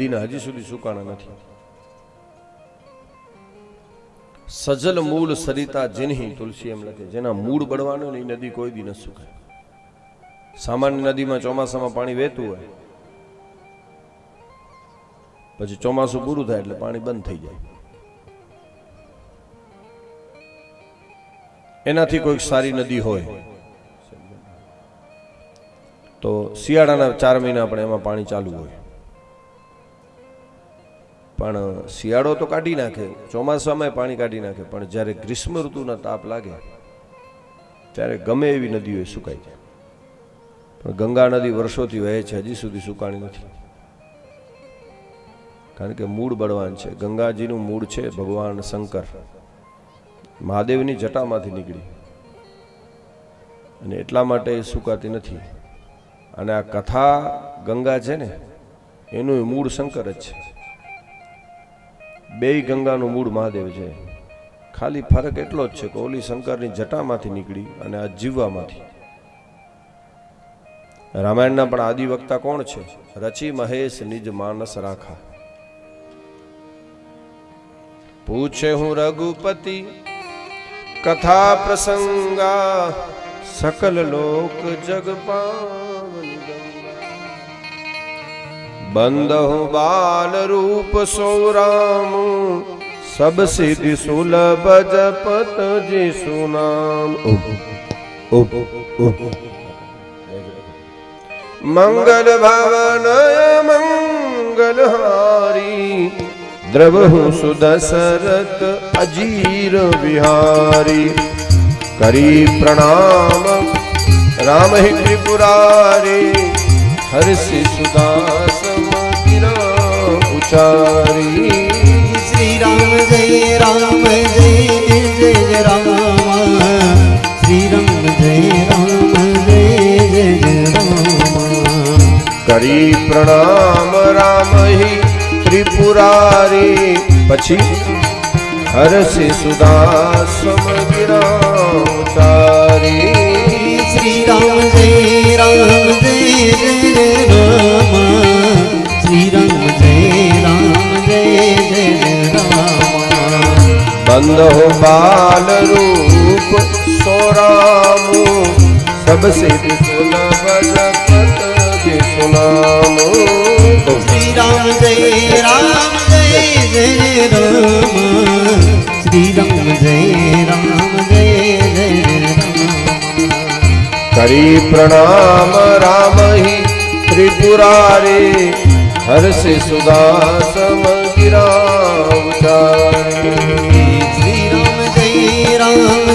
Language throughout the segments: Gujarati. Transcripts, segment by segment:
નદીના હજી સુધી સુકાણા નથી. સજલ મૂળ સરિતા જીનહી, તુલસી એમ લખે, જેના મૂળ બળવાનો ને એ નદી કોઈ દી ન સુકાય. સામાન્ય નદીમાં ચોમાસામાં પાણી વહેતું હોય, પછી ચોમાસું પૂરું થાય એટલે પાણી બંધ થઈ જાય. એનાથી કોઈક સારી નદી હોય તો શિયાળાના 4 મહિના પણ એમાં પાણી ચાલુ હોય, પણ શિયાળો તો કાઢી નાખે, ચોમાસામાં પાણી કાઢી નાખે, પણ જ્યારે ગ્રીષ્મ ઋતુના તાપ લાગે ત્યારે ગમે એવી નદીઓ સુકાઈ જાય. પણ ગંગા નદી વર્ષોથી વહે છે, હજી સુધી સુકાણી નથી, કારણ કે મૂળ બળવાન છે. ગંગાજીનું મૂળ છે ભગવાન શંકર, મહાદેવની જટામાંથી નીકળી, અને એટલા માટે એ સુકાતી નથી. અને આ કથા ગંગા છે ને એનું મૂળ શંકર જ છે. બેય ગંગાનું મૂળ મહાદેવ છે, ખાલી ફરક એટલો જ છે કે ઓલી શંકરની જટામાંથી નીકળી અને આ જીવવામાંથી. રામાયણના પણ આદિ વક્તા કોણ છે? રચી મહેશ નિજ માનસ રાખા. પૂછે હું રઘુપતિ કથા પ્રસંગા, सकल लोक जग पावन बंदहु बाल रूप सो राम, सब सिद्धि सुलभ जपत जिसु नाम। मंगल भवन मंगल हारी, द्रवहु सुदशरथ अजीर बिहारी। करी प्रणाम राम ही त्रिपुरारी, हर्षि सुदास गिरा उचारी। श्री राम जय राम जय जय राम, श्री राम जय राम जय जय राम। करी प्रणाम राम ही त्रिपुरारी, पछी हर्षि सुदास गिरा उचारी। श्री राम जय राम जय जय राम, श्री राम जय जय राम। बंदो बाल रूप सो रामु, सब सिद्धि सुलभ जपत जिसु नामु। श्री राम जय राम जय जय राम, श्री राम जय जय राम। करी प्रणाम राम ही त्रिपुरारी, हर्षि सुदास गिरा उचारी। श्री राम जय जय राम,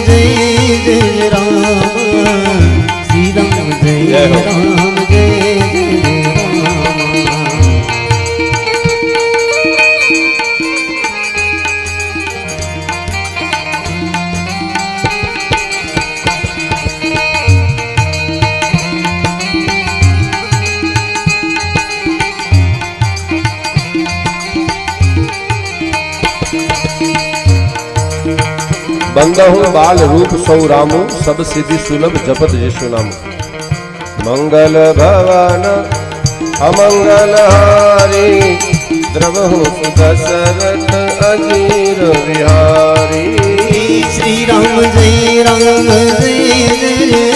श्री राम जय जय राम। बंदहु बाल रूप सौ रामु, सब सिद्धि सुलभ जपत जिसु नाम। मंगल भवन अमंगल हारी, द्रवहु सुदशरथ अजीर बिहारी। श्री राम जय राम जय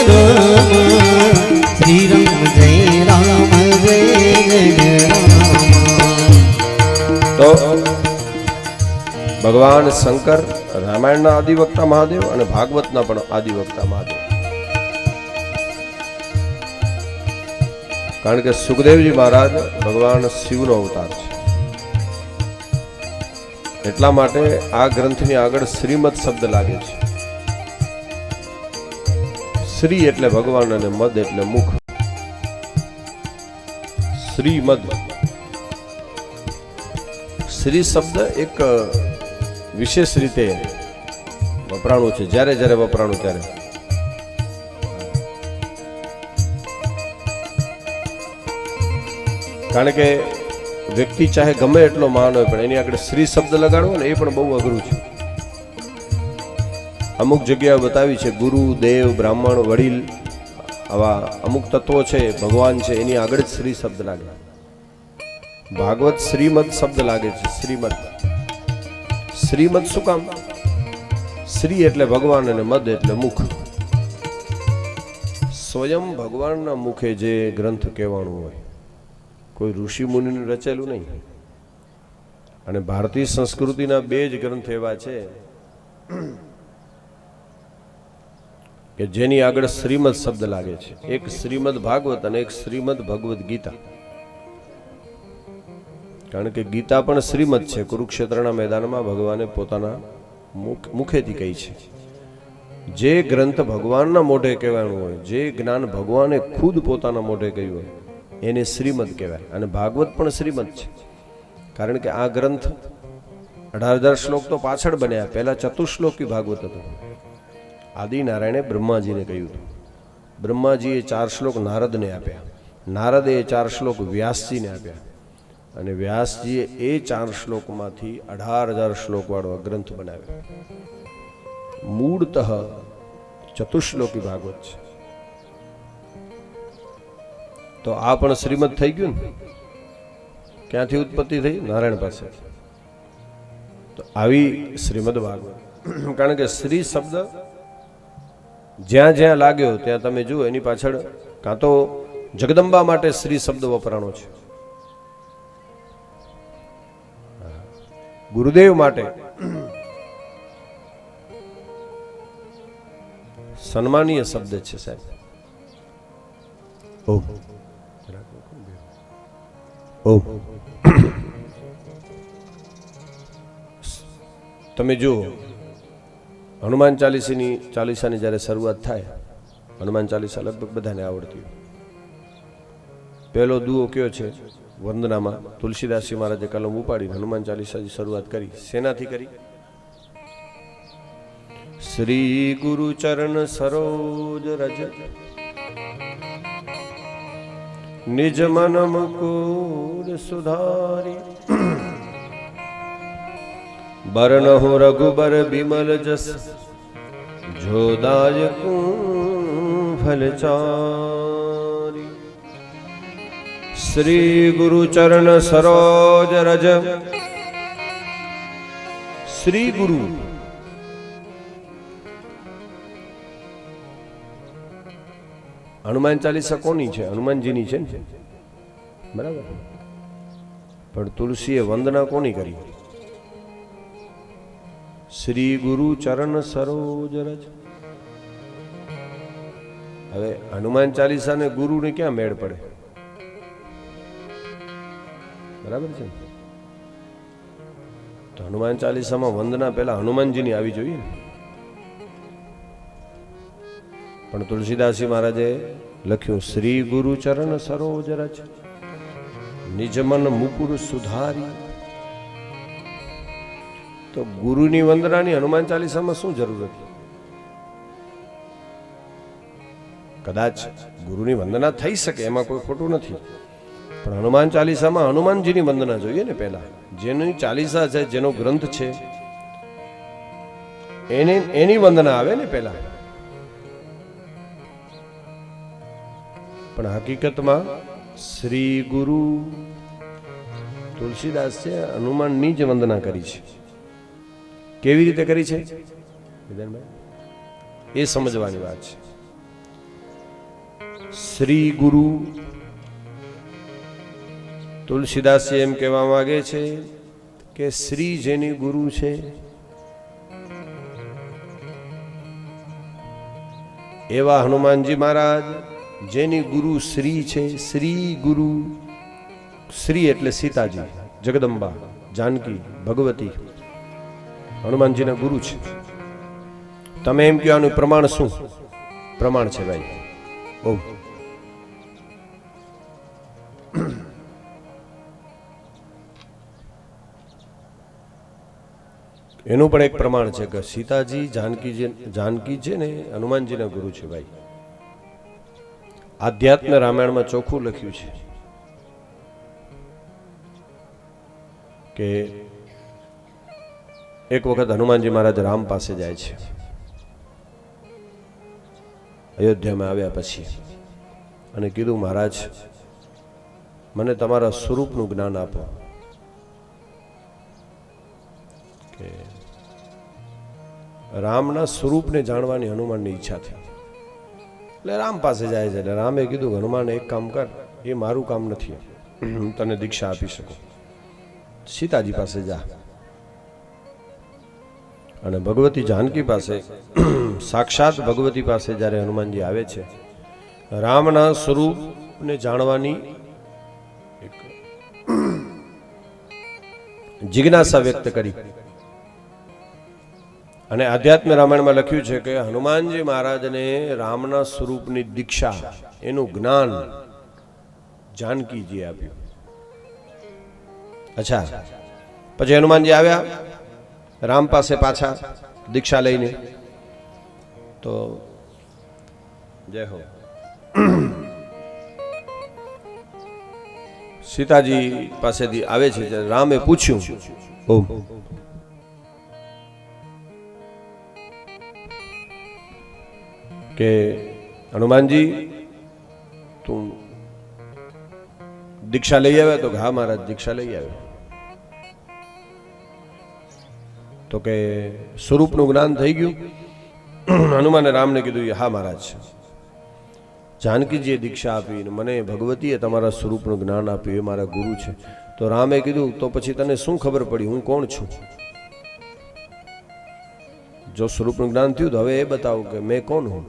राम, श्री राम जय जय राम। तो भगवान शंकर रामायण आदिवक्ता महादेव और भागवत आदिवक्ता महादेव। कारण के सुखदेव जी महाराज भगवान शिव नो अवतार है, એટલા માટે આ ગ્રંથની આગળ શ્રીમદ શબ્દ લાગે છે। શ્રી એટલે ભગવાન અને મદ એટલે મુખ। શ્રીમદ શ્રી શબ્દ એક વિશેષ રીતે વપરાણું છે, જ્યારે જ્યારે વપરાણું ત્યારે। કારણ કે વ્યક્તિ ચાહે ગમે એટલો મહાન હોય પણ એની આગળ શ્રી શબ્દ લગાડવો ને એ પણ બહુ અઘરું છે। અમુક જગ્યાએ બતાવી છે ગુરુ દેવ બ્રાહ્મણ વડીલ આવા અમુક તત્વો છે, ભગવાન છે, એની આગળ જ શ્રી શબ્દ લાગે। ભાગવત શ્રીમદ શબ્દ લાગે છે. શ્રીમદ, શ્રીમદ શું કામ? શ્રી એટલે ભગવાન અને મદ એટલે મુખ. સ્વયં ભગવાનના મુખે જે ગ્રંથ કહેવાનું હોય, કોઈ ઋષિ મુનિનું રચેલું નહીં. અને ભારતીય સંસ્કૃતિના બે જ ગ્રંથ એવા છે કે જેની આગળ શ્રીમદ શબ્દ લાગે છે. એક શ્રીમદ ભાગવત અને એક શ્રીમદ ભગવદ્ ગીતા. કારણ કે ગીતા પણ શ્રીમદ છે. કુરુક્ષેત્રના મેદાનમાં ભગવાને પોતાના મુખેથી કહી છે. જે ગ્રંથ ભગવાનના મોઢે કહેવાનું હોય, જે જ્ઞાન ભગવાને ખુદ પોતાના મોઢે કહ્યું હોય, એને શ્રીમદ કહેવાય. અને ભાગવત પણ શ્રીમદ છે. કારણ કે આ ગ્રંથ 18,000 શ્લોક તો પાછળ બન્યા. પહેલા ચતુશ્લોકી ભાગવત હતું. આદિનારાયણે બ્રહ્માજીને કહ્યું હતું. બ્રહ્માજીએ 4 શ્લોક નારદને આપ્યા. નારદે 4 શ્લોક વ્યાસજીને આપ્યા. અને વ્યાસજીએ એ 4 શ્લોકમાંથી 18,000 શ્લોક વાળો ગ્રંથ બનાવ્યો. મૂળતઃ ચતુશ્લોકી ભાગવત છે. તો આ પણ શ્રીમદ થઈ ગયું ને. ક્યાંથી ઉત્પત્તિ થઈ? નારાયણ પાસે. તો આવી શ્રીમદ ભાગવત. કારણ કે શ્રી શબ્દ જ્યાં જ્યાં લાગ્યો ત્યાં તમે જુઓ એની પાછળ કાં તો જગદંબા માટે શ્રી શબ્દ વપરાણો છે, ગુરુદેવ માટે સન્માનીય શબ્દ છે સાહેબ. ઓમ ઓમ. તમે જુઓ હનુમાન ચાલીસાની જ્યારે શરૂઆત થાય, હનુમાન ચાલીસા લગભગ બધાને આવડતી. પહેલો દુઓ કયો છે? વંદનામાં તુલસીદાસજી મહારાજે કલમ ઉપાડીને હનુમાન ચાલીસાની શરૂઆત કરી. શેનાથી કરી? શ્રી ગુરુ ચરણ સરોજ રજ નિજ મન મુકુર સુધારી બરનહુ રઘુબર બિમલ જસ જોદાય ફલચારી. શ્રી ગુરુ ચરણ સરોજ રજ. શ્રી ગુરુ હનુમાન ચાલીસા કોની છે? હનુમાનજીની છે ને, બરાબર. પણ તુલસીએ વંદના કોની કરી? શ્રી ગુરુ ચરણ સરોજ રજ. હવે હનુમાન ચાલીસા ને ગુરુ ને ક્યાં મેળ પડે? બરાબર છે. તો હનુમાન ચાલીસામાં વંદના પહેલા હનુમાનજીની આવી જોઈએ ને. પણ તુલસીદાસજી મહારાજે લખ્યું શ્રી ગુરુ ચરણ સરોજ રજ નિજ મન મુકુર સુધારી. તો ગુરુની વંદનાની હનુમાન ચાલીસામાં શું જરૂર હતી? કદાચ ગુરુની વંદના થઈ શકે, એમાં કોઈ ખોટું નથી. પણ હનુમાન ચાલીસામાં હનુમાનજીની વંદના જોઈએ ને પહેલા. જેની ચાલીસા છે, જેનો ગ્રંથ છે, એની વંદના આવે ને પહેલા. પણ હકીકતમાં શ્રી ગુરુ તુલસીદાસ છે હનુમાનની જ વંદના કરી છે. કેવી રીતે કરી છે એ સમજવાની વાત છે. શ્રી ગુરુ તુલસીદાસજી એમ કહેવા માંગે છે કે શ્રી જેની ગુરુ છે એવા હનુમાનજી મહારાજ જેની ગુરુ શ્રી છે. શ્રી ગુરુ, શ્રી એટલે સીતાજી, જગદંબા, જાનકી, ભગવતી હનુમાનજીના ગુરુ છે. તમે એમ કહો આનું પ્રમાણ શું? પ્રમાણ છે ભાઈ ઓમ. એનું પણ એક પ્રમાણ છે કે સીતાજી જાનકી છે ને હનુમાનજીના ગુરુ છે ભાઈ. આધ્યાત્મ રામાયણમાં ચોખ્ખું લખ્યું છે કે એક વખત હનુમાનજી મહારાજ રામ પાસે જાય છે અયોધ્યામાં આવ્યા પછી, અને કીધું મહારાજ મને તમારા સ્વરૂપનું જ્ઞાન આપો. કે રામના સ્વરૂપને જાણવાની હનુમાનની ઈચ્છા થઈ. એટલે રામ પાસે જાય છે. એટલે રામે કીધું કે હનુમાન એક કામ કર, એ મારું કામ નથી, હું તને દીક્ષા આપી શકું. સીતાજી પાસે જા. અને ભગવતી જાનકી પાસે, સાક્ષાત ભગવતી પાસે જ્યારે હનુમાનજી આવે છે, રામના સ્વરૂપને જાણવાની એક જિજ્ઞાસા વ્યક્ત કરી. અને આધ્યાત્મ રામાયણમાં લખ્યું છે કે હનુમાનજી મહારાજને રામના સ્વરૂપની દીક્ષા, એનું જ્ઞાન જાનકીજીએ આપ્યું. અચ્છા, પછી હનુમાનજી આવ્યા રામ પાસે પાછા દીક્ષા લઈને. તો જય હો. સીતાજી પાસેથી આવે છે. રામે પૂછ્યું, ઓમ કે હનુમાનજી તું દીક્ષા લઈ આવ્યા? તો હા મહારાજ, દીક્ષા લઈ આવ્યો. તો કે સ્વરૂપનું જ્ઞાન થઈ ગયું? હનુમાને રામને કીધું હા મહારાજ, જાનકીજીએ દીક્ષા આપી, મને ભગવતીએ તમારા સ્વરૂપનું જ્ઞાન આપ્યું, એ મારા ગુરુ છે. તો રામે કીધું તો પછી તને શું ખબર પડી હું કોણ છું? જો સ્વરૂપનું જ્ઞાન થયું તો હવે એ બતાવો કે મેં કોણ હું.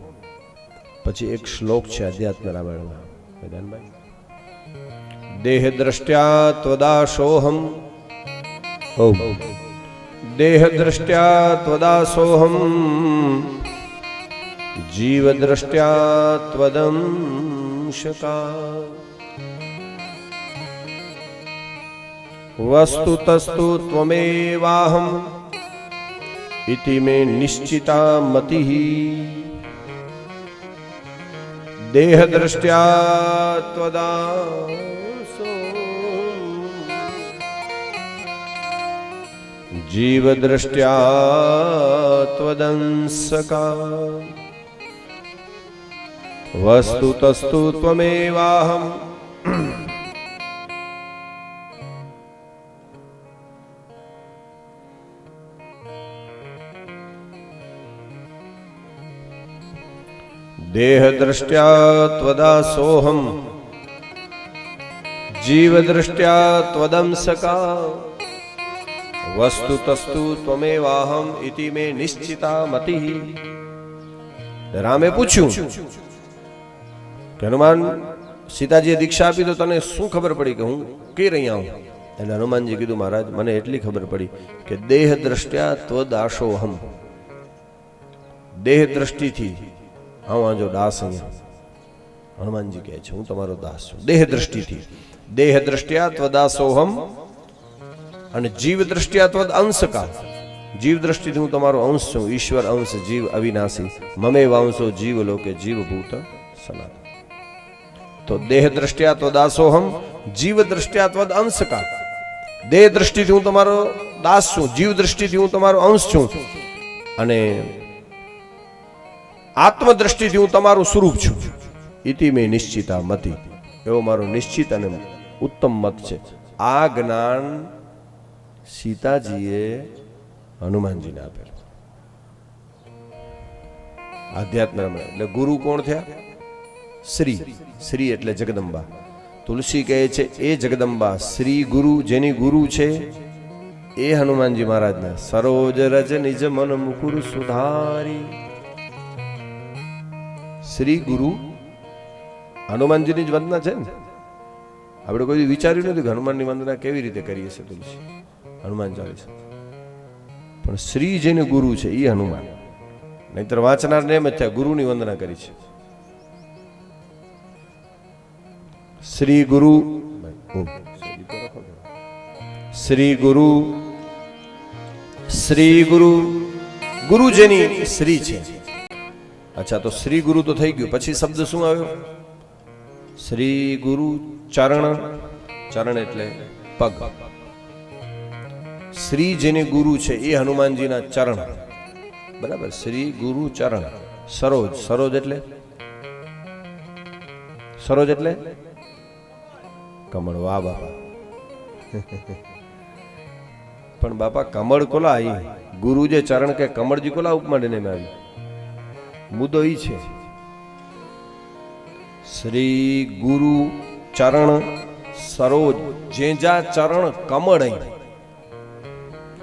પછી એક શ્લોક છે અધ્યાત્મ રામાયણમાં, વેદાંતભાઈ, દેહ દ્રષ્ટ્યા ત્વદાસોહમ, દેહ દ્રષ્ટ્યા ત્વદાસોહમ, જીવ દ્રષ્ટ્યા ત્વદંશકા, વસ્તુતસ્તુ ત્વમેવાહમ ઇતિ મે નિશ્ચિતા મતિઃ, દેહ દ્રષ્ટ્યા ત્વદાસો, જીવ દ્રષ્ટ્યા ત્વદંશકા, વસ્તુતસ્તુ ત્વમેવાહમ. દેહ દ્રષ્ટ્યા ત્વદાસોહમ, જીવ દ્રષ્ટ્યા ત્વદંશકા, વસ્તુતસ્તુ ત્વમેવાહમ ઇતિ મે નિશ્ચિતા મતિઃ. રામે પૂછ્યું કે હનુમાન, સીતાજીએ દીક્ષા આપી તો તને શું ખબર પડી કે હું કે રહ્યા હું? એટલે હનુમાનજી કીધું મહારાજ, મને એટલી ખબર પડી કે દેહ દ્રષ્ટ્યા ત્વદાસોહમ, દેહ દ્રષ્ટિથી હું આજો દાસ. અહીંયા હનુમાનજી કહે છે હું તમારો દાસ છું દેહ દ્રષ્ટિથી. દેહ દ્રષ્ટ્યા ત્વદાસોહમ અને જીવ દ્રષ્ટ્યા ત્વદ અંશકા, જીવ દ્રષ્ટિથી હું તમારો અંશ છું, ઈશ્વર અંશ, જીવ અવિનાશી, મમે વાંશો જીવ લોકે જીવભૂત સનાતન. તો દેહ દ્રષ્ટ્યા ત્વદાસોહમ, જીવ દ્રષ્ટ્યા ત્વદ અંશકા, દેહ દ્રષ્ટિથી હું તમારો દાસ છું, જીવ દ્રષ્ટિથી હું તમારો અંશ છું, અને આત્મદ્રષ્ટિથી હું તમારું સ્વરૂપ છું. ઇતિ મે નિશ્ચિતા મતિ, એવો મારો નિશ્ચિત અને ઉત્તમ મત છે. આ જ્ઞાન સીતાજીએ હનુમાનજીને આપેલું. આધ્યાત્મ એટલે ગુરુ કોણ થયા? શ્રી. શ્રી એટલે જગદંબા. તુલસી કહે છે એ જગદંબા શ્રી ગુરુ, જેની ગુરુ છે એ હનુમાનજી મહારાજના. સરોજ રજ નિજ મન મુકુર સુધારી. શ્રી ગુરુ હનુમાનજીની જ વંદના છે ને. આપણે કોઈ વિચાર્યું નથી કે હનુમાનની વંદના કેવી રીતે કરીએ છીએ તુલસી, હનુમાન ચાલીસા. પણ શ્રી જેને ગુરુ છે એ હનુમાન. નહીતર વાંચનારને એમ જ થાય ગુરુની વંદના કરી છે. શ્રી ગુરુ, શ્રી ગુરુ, શ્રી ગુરુ, ગુરુ જેની શ્રી છે. અચ્છા, તો શ્રી ગુરુ તો થઈ ગયું. પછી શબ્દ શું આવ્યો? શ્રી ગુરુ ચરણ. ચરણ એટલે પગ. શ્રી જેને ગુરુ છે એ હનુમાનજીના ચરણ. બરાબર. શ્રી ગુરુ ચરણ. સરોજ. સરોજ એટલે? સરોજ એટલે કમળ, વાહ બાપા. પણ બાપા કમળ કોલા અહીં ગુરુ જે ચરણ કે કમળજી કોલા ઉપમા દેને में આવી મુદ્દો ઈ છે શ્રી ગુરુ ચરણ સરોજ જેજા ચરણ કમળ અહીં.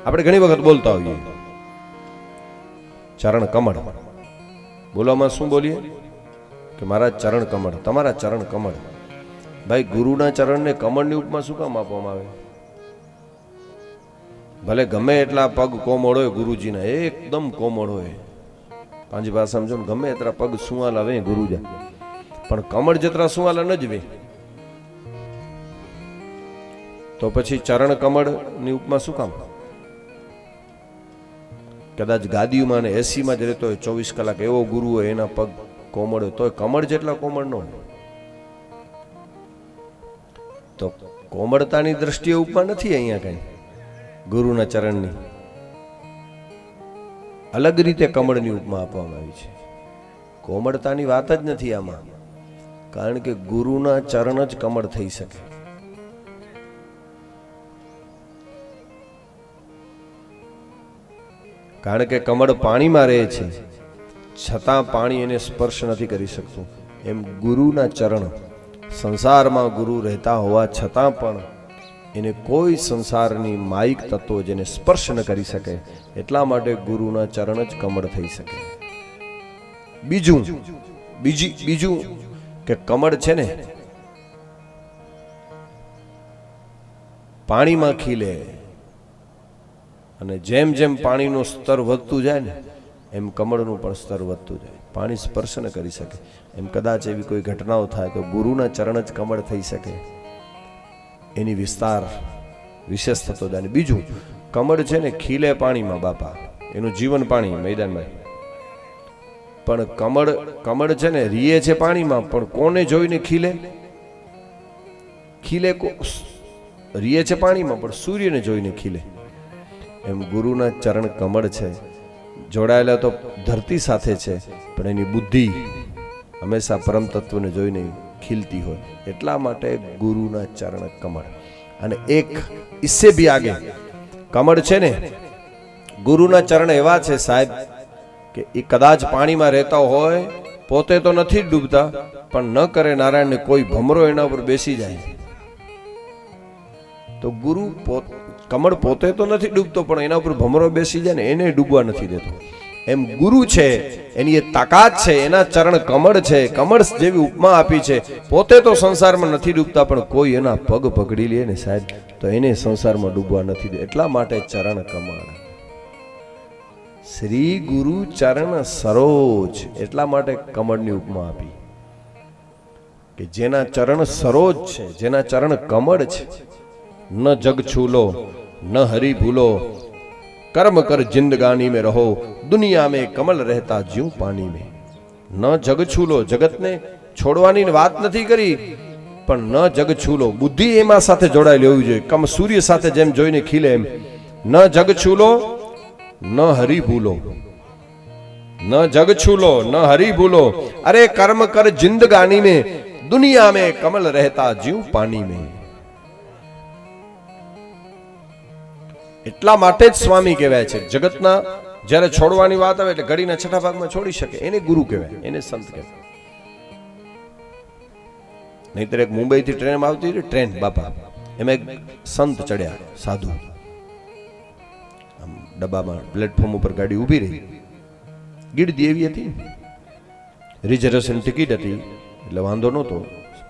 આપણે ઘણી વખત બોલતા હોઈએ ચરણ કમળ. બોલવામાં શું બોલીએ કે મારા ચરણ કમળ, તમારા ચરણ કમળ. ભાઈ ગુરુના ચરણને કમળની ઉપમા શું કામ આપવામાં આવે? ભલે ગમે એટલા પગ કોમળ હોય ગુરુજીના, એકદમ કોમળ હોય, પાંચ ભાષામાં સમજો, ગમે એટલા પગ સુવાલા વે ગુરુજા, પણ કમળ જેટલા સુવાલા ન જ વે. તો પછી ચરણ કમળ ની ઉપમા શું કામ? કદાચ ગાદીમાં ને એસીમાં જ રહેતો હોય 24 કલાક, એવો ગુરુ હોય એના પગ કોમળ હોય, તોય કમળ જેટલા કોમળ ન હોય. તો કોમળતાની દ્રષ્ટિએ ઉપમા નથી અહીંયા કઈ ગુરુના ચરણની. અલગ રીતે કમળની ઉપમા આપવામાં આવી છે. કોમળતાની વાત જ નથી આમાં, કારણ કે ગુરુના ચરણ જ કમળ થઈ શકે. કારણ કે કમળ પાણીમાં રહે છે, છતાં પાણી એને સ્પર્શ નથી કરી શકતું. એમ ગુરુના ચરણ સંસારમાં ગુરુ રહેતા હોવા છતાં પણ એને કોઈ સંસારની માયિક તત્વો જેને સ્પર્શ ન કરી શકે, એટલા માટે ગુરુના ચરણ જ કમળ થઈ શકે. બીજું કે કમળ છે ને પાણીમાં ખીલે, અને જેમ જેમ પાણીનું સ્તર વધતું જાય ને એમ કમળનું પણ સ્તર વધતું જાય. પાણી સ્પર્શ ન કરી શકે, એમ કદાચ એવી કોઈ ઘટનાઓ થાય તો ગુરુના ચરણ જ કમળ થઈ શકે, એની વિસ્તાર વિશેષ થતો જાય. બીજું, કમળ છે ને ખીલે પાણીમાં બાપા, એનું જીવન પાણી મેદાનમાં, પણ કમળ છે ને રીએ છે પાણીમાં, પણ કોને જોઈને ખીલે? રીએ છે પાણીમાં પણ સૂર્યને જોઈને ખીલે. એમ ગુરુના ચરણ કમળ છે, જોડાયેલા તો ધરતી સાથે છે, પણ એની બુદ્ધિ હંમેશા પરમ તત્વને જોઈને ખીલતી હોય, એટલા માટે ગુરુના ચરણ કમળ. અને એક ઇસ્સે ભી આગે કમળ છે ને ગુરુના ચરણ એવા છે સાહેબ કે એ કદાચ પાણીમાં રહેતા હોય, પોતે તો નથી ડૂબતા, પણ ન કરે નારાયણને કોઈ ભમરો એના ઉપર બેસી જાય તો ગુરુ કમળ પોતે તો નથી ડૂબતો, પણ એના ઉપર ભમરો બેસી જાય ને એને ડૂબવા નથી દેતો. એમ ગુરુ છે, એની એ તાકાત છે, એના ચરણ કમળ છે. કમળ જેવી ઉપમા આપી છે, પોતે તો સંસારમાં નથી ડૂબતા, પણ કોઈ એના પગ પકડી લે ને સાહેબ તો એને સંસારમાં ડૂબવા નથી દે, એટલા માટે ચરણ કમળ. શ્રી ગુરુ ચરણ સરોજ, એટલા માટે કમળની ઉપમા આપી કે જેના ચરણ સરોજ છે, જેના ચરણ કમળ છે. ન જગ છૂલો ન હરી ભૂલો, कर्म कर जिंदगानी में रहो, दुनिया में कमल रहता ज्यूं पानी में. न जग छूलो, जगत ने छोड़वानी વાત નથી કરી, પણ ન જગ છૂલો, બુદ્ધિ એમાં સાથે જોડાયેલી હોવી જોઈએ. કમ સૂર્ય સાથે જેમ જોઈને ખીલે એમ. ન જગ છૂલો ન હરી ભૂલો, ન જગ છૂલો ન હરી ભૂલો, अरे कर्म कर जिंदगानी में, दुनिया में कमल रहता ज्यूं पानी में. એટલા માટે જ સ્વામી કહેવાય છે. જગતના જ્યારે છોડવાની વાત આવે એટલે ઘડીના છઠ્ઠા ભાગમાં છોડી શકે, એને ગુરુ કહેવાય, એને સંત કહેવાય. નહીતર એક મુંબઈ થી ટ્રેન આવતી હતી, ટ્રેન બાપા, એમાં એક સંત ચડ્યા, સાધુ, આમ ડબ્બામાં પ્લેટફોર્મ ઉપર ગાડી ઊભી રહી, ગીર્દી એવી હતી, રિઝર્વેશન ટિકિટ હતી એટલે વાંધો નહોતો,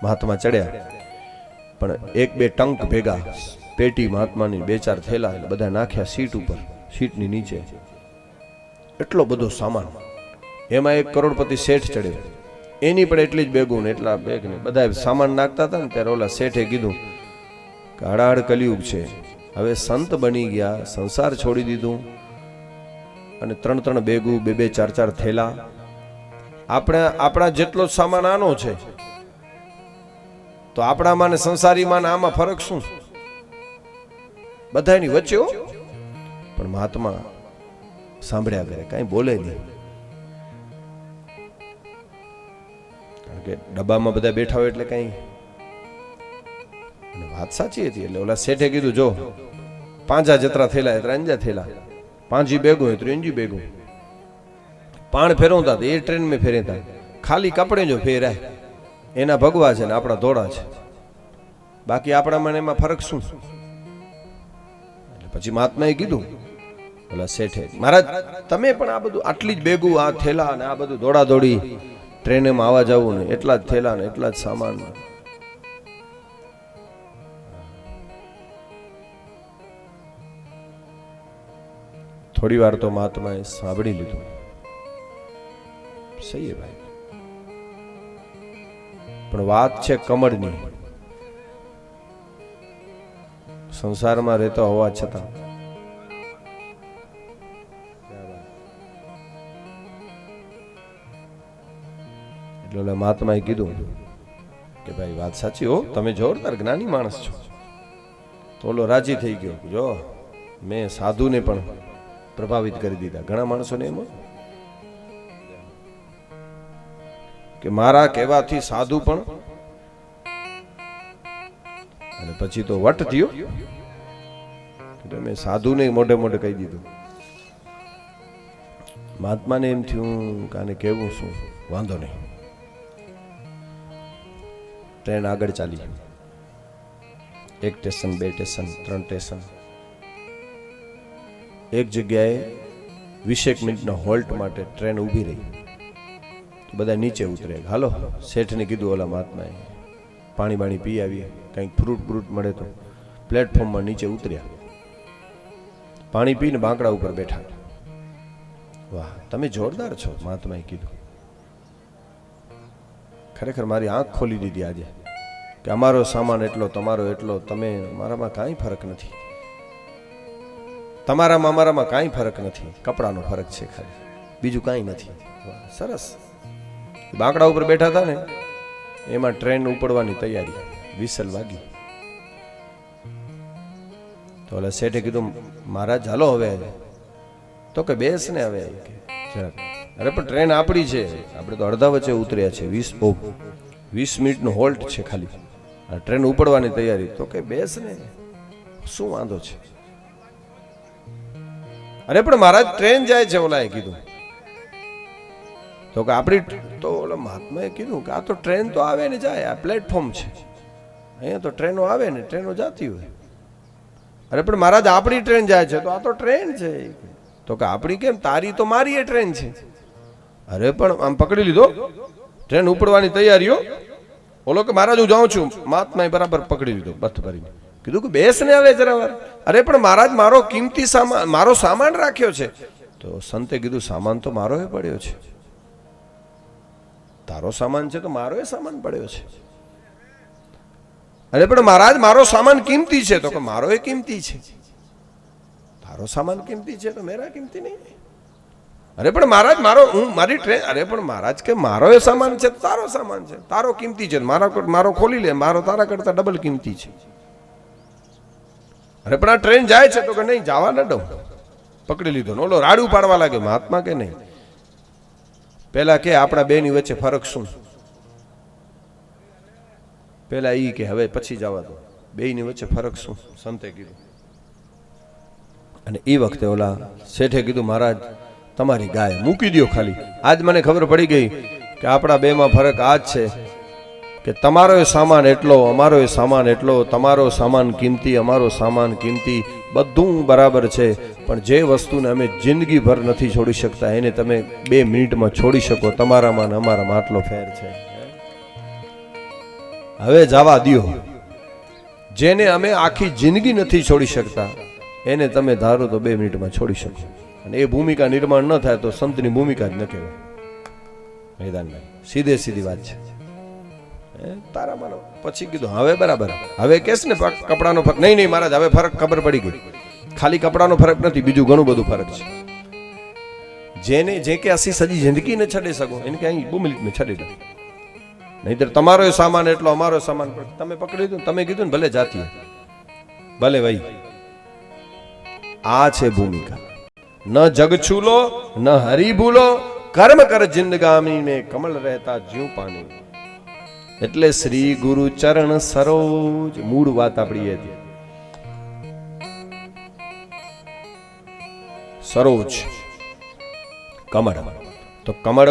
મહાત્મા ચડ્યા, પણ એક બે ટંક ભેગા પેટી મહાત્માની, બે ચાર થેલા બધા નાખ્યા સીટ ઉપર, સીટની નીચે એટલો બધો સામાન. એમાં એક કરોડપતિ શેઠ ચડ્યો, એની પણ એટલી જ બેગું ને એટલા બેગ ને બધા સામાન નાખતા હતા ને ત્યારે ઓલા શેઠે કીધું કે હડાહડ કલિયુગ છે, હવે સંત બની ગયા, સંસાર છોડી દીધું, અને 3 બેગું, 2 4 થેલા, આપણા જેટલો સામાન આનો છે, તો આપણામાં ને સંસારીમાં આમાં ફરક શું? બધાની વચ્ચે હો. પણ મહાત્મા સાંભળ્યા કરે, કઈ બોલે નહીં, કારણ કે ડબ્બામાં બધા બેઠા હોય એટલે કઈ વાત સાચી હતી. એટલે ઓલા શેઠે કીધું જો 5 જત્રા થયેલા એટલે અંજા થયેલા, 5 ભેગું હોય 3 ભેગું પાણ ફેરવતા એ ટ્રેન में ફેરતા ખાલી કપડે જો ફેરાય એના ભગવા છે ને આપણા ધોળા છે, બાકી આપણા મને એમાં ફરક શું? એટલે પછી મહાત્માએ કીધું ઓલા શેઠે, મહારાજ તમે પણ આ બધું આટલી જ ભેગું આ થેલા ને આ બધું દોડા દોડી ટ્રેનમાં આવવા જવું ને એટલા જ થેલા ને એટલા જ સામાન. થોડી વાર તો મહાત્માએ સાંભળી લીધું. સહી હે ભાઈ, પણ વાત છે કમળની. સંસારમાં રહેતો હોવા છતાં એટલે મહાત્માએ કીધું કે ભાઈ વાત સાચી હો, તમે જોરદાર જ્ઞાની માણસ છો. તો ઓલો રાજી થઈ ગયો, જો મેં સાધુને પણ પ્રભાવિત કરી દીધા. ઘણા માણસોને એમ કે મારા કહેવાથી સાધુ પણ, અને પછી તો વટ થયો કે મેં સાધુને મોઢે મોઢે કહી દીધું. મહાત્માને એમ થયું કે આને કેવું શું, વાંધો નહીં. ટ્રેન આગળ ચાલી, 1 સ્ટેશન 2 સ્ટેશન 3 સ્ટેશન, એક જગ્યાએ 20 મિનિટના હોલ્ટ માટે ટ્રેન ઊભી રહી. બધા નીચે ઉતરે. હાલો, શેઠને કીધું ઓલા મહાત્માએ, પાણી બાણી પી આવીએ, કંઈક ફ્રૂટ મળે તો. પ્લેટફોર્મમાં નીચે ઉતર્યા, પાણી પીને બાંકડા ઉપર બેઠા. વાહ, તમે જોરદાર છો, મહાત્માએ કીધું. ખરેખર મારી આંખ ખોલી દીધી આજે કે અમારો સામાન એટલો, તમારો એટલો, તમે મારામાં કાંઈ ફરક નથી, તમારામાં અમારામાં કાંઈ ફરક નથી, કપડાનો ફરક છે ખાલી, બીજું કાંઈ નથી. સરસ. બાંકડા ઉપર બેઠા હતા ને એમાં ટ્રેન ઉપડવાની તૈયારી, વિસલ વાગી. તો ઓલા શેઠે કીધું મહારાજ હાલો હવે. તો કે બેસ ને હવે. અરે પણ ટ્રેન આપણી છે, આપણે તો અડધા વચ્ચે ઉતર્યા છે, 20 મિનિટનું હોલ્ટ છે ખાલી, ટ્રેન ઉપડવાની તૈયારી. તો કે બેસ ને, શું વાંધો છે? અરે પણ મહારાજ ટ્રેન જાય છે, ઓલાએ કીધું. તો કે આપણી, તો ઓલા મહાત્માએ કીધું કે આ તો ટ્રેન તો આવે ને જાય, આ પ્લેટફોર્મ છે, અહીંયા તો ટ્રેનો આવે ને ટ્રેનો જાતી હોય. અરે પણ મહારાજ આપણી ટ્રેન જાય છે, તો આ તો ટ્રેન છે. તો કે આપણી કેમ? તારી તો મારી એ ટ્રેન છે. અરે પણ આમ પકડી લીધો, ટ્રેન ઉપડવાની તૈયારીઓ. ઓલો કે મહારાજ હું જાઉં છું. મહાત્માએ બરાબર પકડી લીધો બથ ભરીને. કીધું કે બેસ ને આવે જરા વાર. અરે પણ મહારાજ મારો કિંમતી સામાન, મારો સામાન રાખ્યો છે. તો સંતે કીધું સામાન તો મારો એ પડ્યો છે, તારો સામાન છે તો મારો એ સામાન પડ્યો છે. અરે પણ મહારાજ મારો સામાન કિંમતી છે. તો કે મારો એ કિંમતી છે. તારો સામાન કિંમતી છે તો મેરા કિંમતી નહીં. અરે પણ મહારાજ મારી ટ્રેન. અરે પણ મહારાજ કે મારો એ સામાન છે, તારો સામાન છે, તારો કિંમતી છે, મારો ખોલી લે, મારો તારા કરતા ડબલ કિંમતી છે. અરે પણ આ ટ્રેન જાય છે. તો કે નહીં, જવા ન દઉં. પકડી લીધો. ઓલો રાડું પાડવા લાગે. મહાત્મા કે નહીં, પેલા કે આપણા બેની વચ્ચે ફરક શું? પેલા ઈ કે હવે પછી જવા દો, બેની વચ્ચે ફરક શું? સંતે કીધું. અને એ વખતે ઓલા શેઠે કીધું મહારાજ તમારી ગાય મૂકી દો ખાલી. આજ મને ખબર પડી ગઈ કે આપણા બેમાં ફરક આ જ છે કે તમારો એ સામાન એટલો, અમારો એ સામાન એટલો, તમારો સામાન કિંમતી, અમારો સામાન કિંમતી, બધું બરાબર છે. પણ જે વસ્તુને અમે જિંદગીભર નથી છોડી શકતા એને તમે 2 મિનિટમાં છોડી શકો. તમારામાં ને અમારામાં આટલો ફેર છે. હવે જવા દ્યો. જેને અમે આખી જિંદગી નથી છોડી શકતા એને તમે ધારો તો 2 મિનિટમાં છોડી શકો. અને એ ભૂમિકા નિર્માણ ન થાય તો સંતની ભૂમિકા જ ન કહેવાય. મેદાનમાં સીધી વાત છે. તારા માનો. પછી કીધું હવે બરાબર, હવે કેસ ને કપડાનો ફરક. નહીં મહારાજ હવે ફરક ખબર પડી ગઈ. ખાલી કપડાનો ફરક નથી, બીજું ઘણું બધું ફરક છે. જેને જે કે અસી સજી જિંદગી ને છડી શકો એને કે અહીં 2 મિનિટ મેં છડી દો. નહીતર તમારો એ સામાન એટલો, અમારો સામાન તમે પકડી લીધું. તમે કીધું ને ભલે જાતી ભલે ભાઈ. આ છે ભૂમિકા. ન જગ છૂલો ન હરી ભૂલો, કર્મ કર જિંદગામી में कमल रहता ज्यों पानी. એટલે શ્રી ગુરુ ચરણ સરોજ. મૂળ વાત આપણી એ હતી. સરોજ કમળ, તો કમળ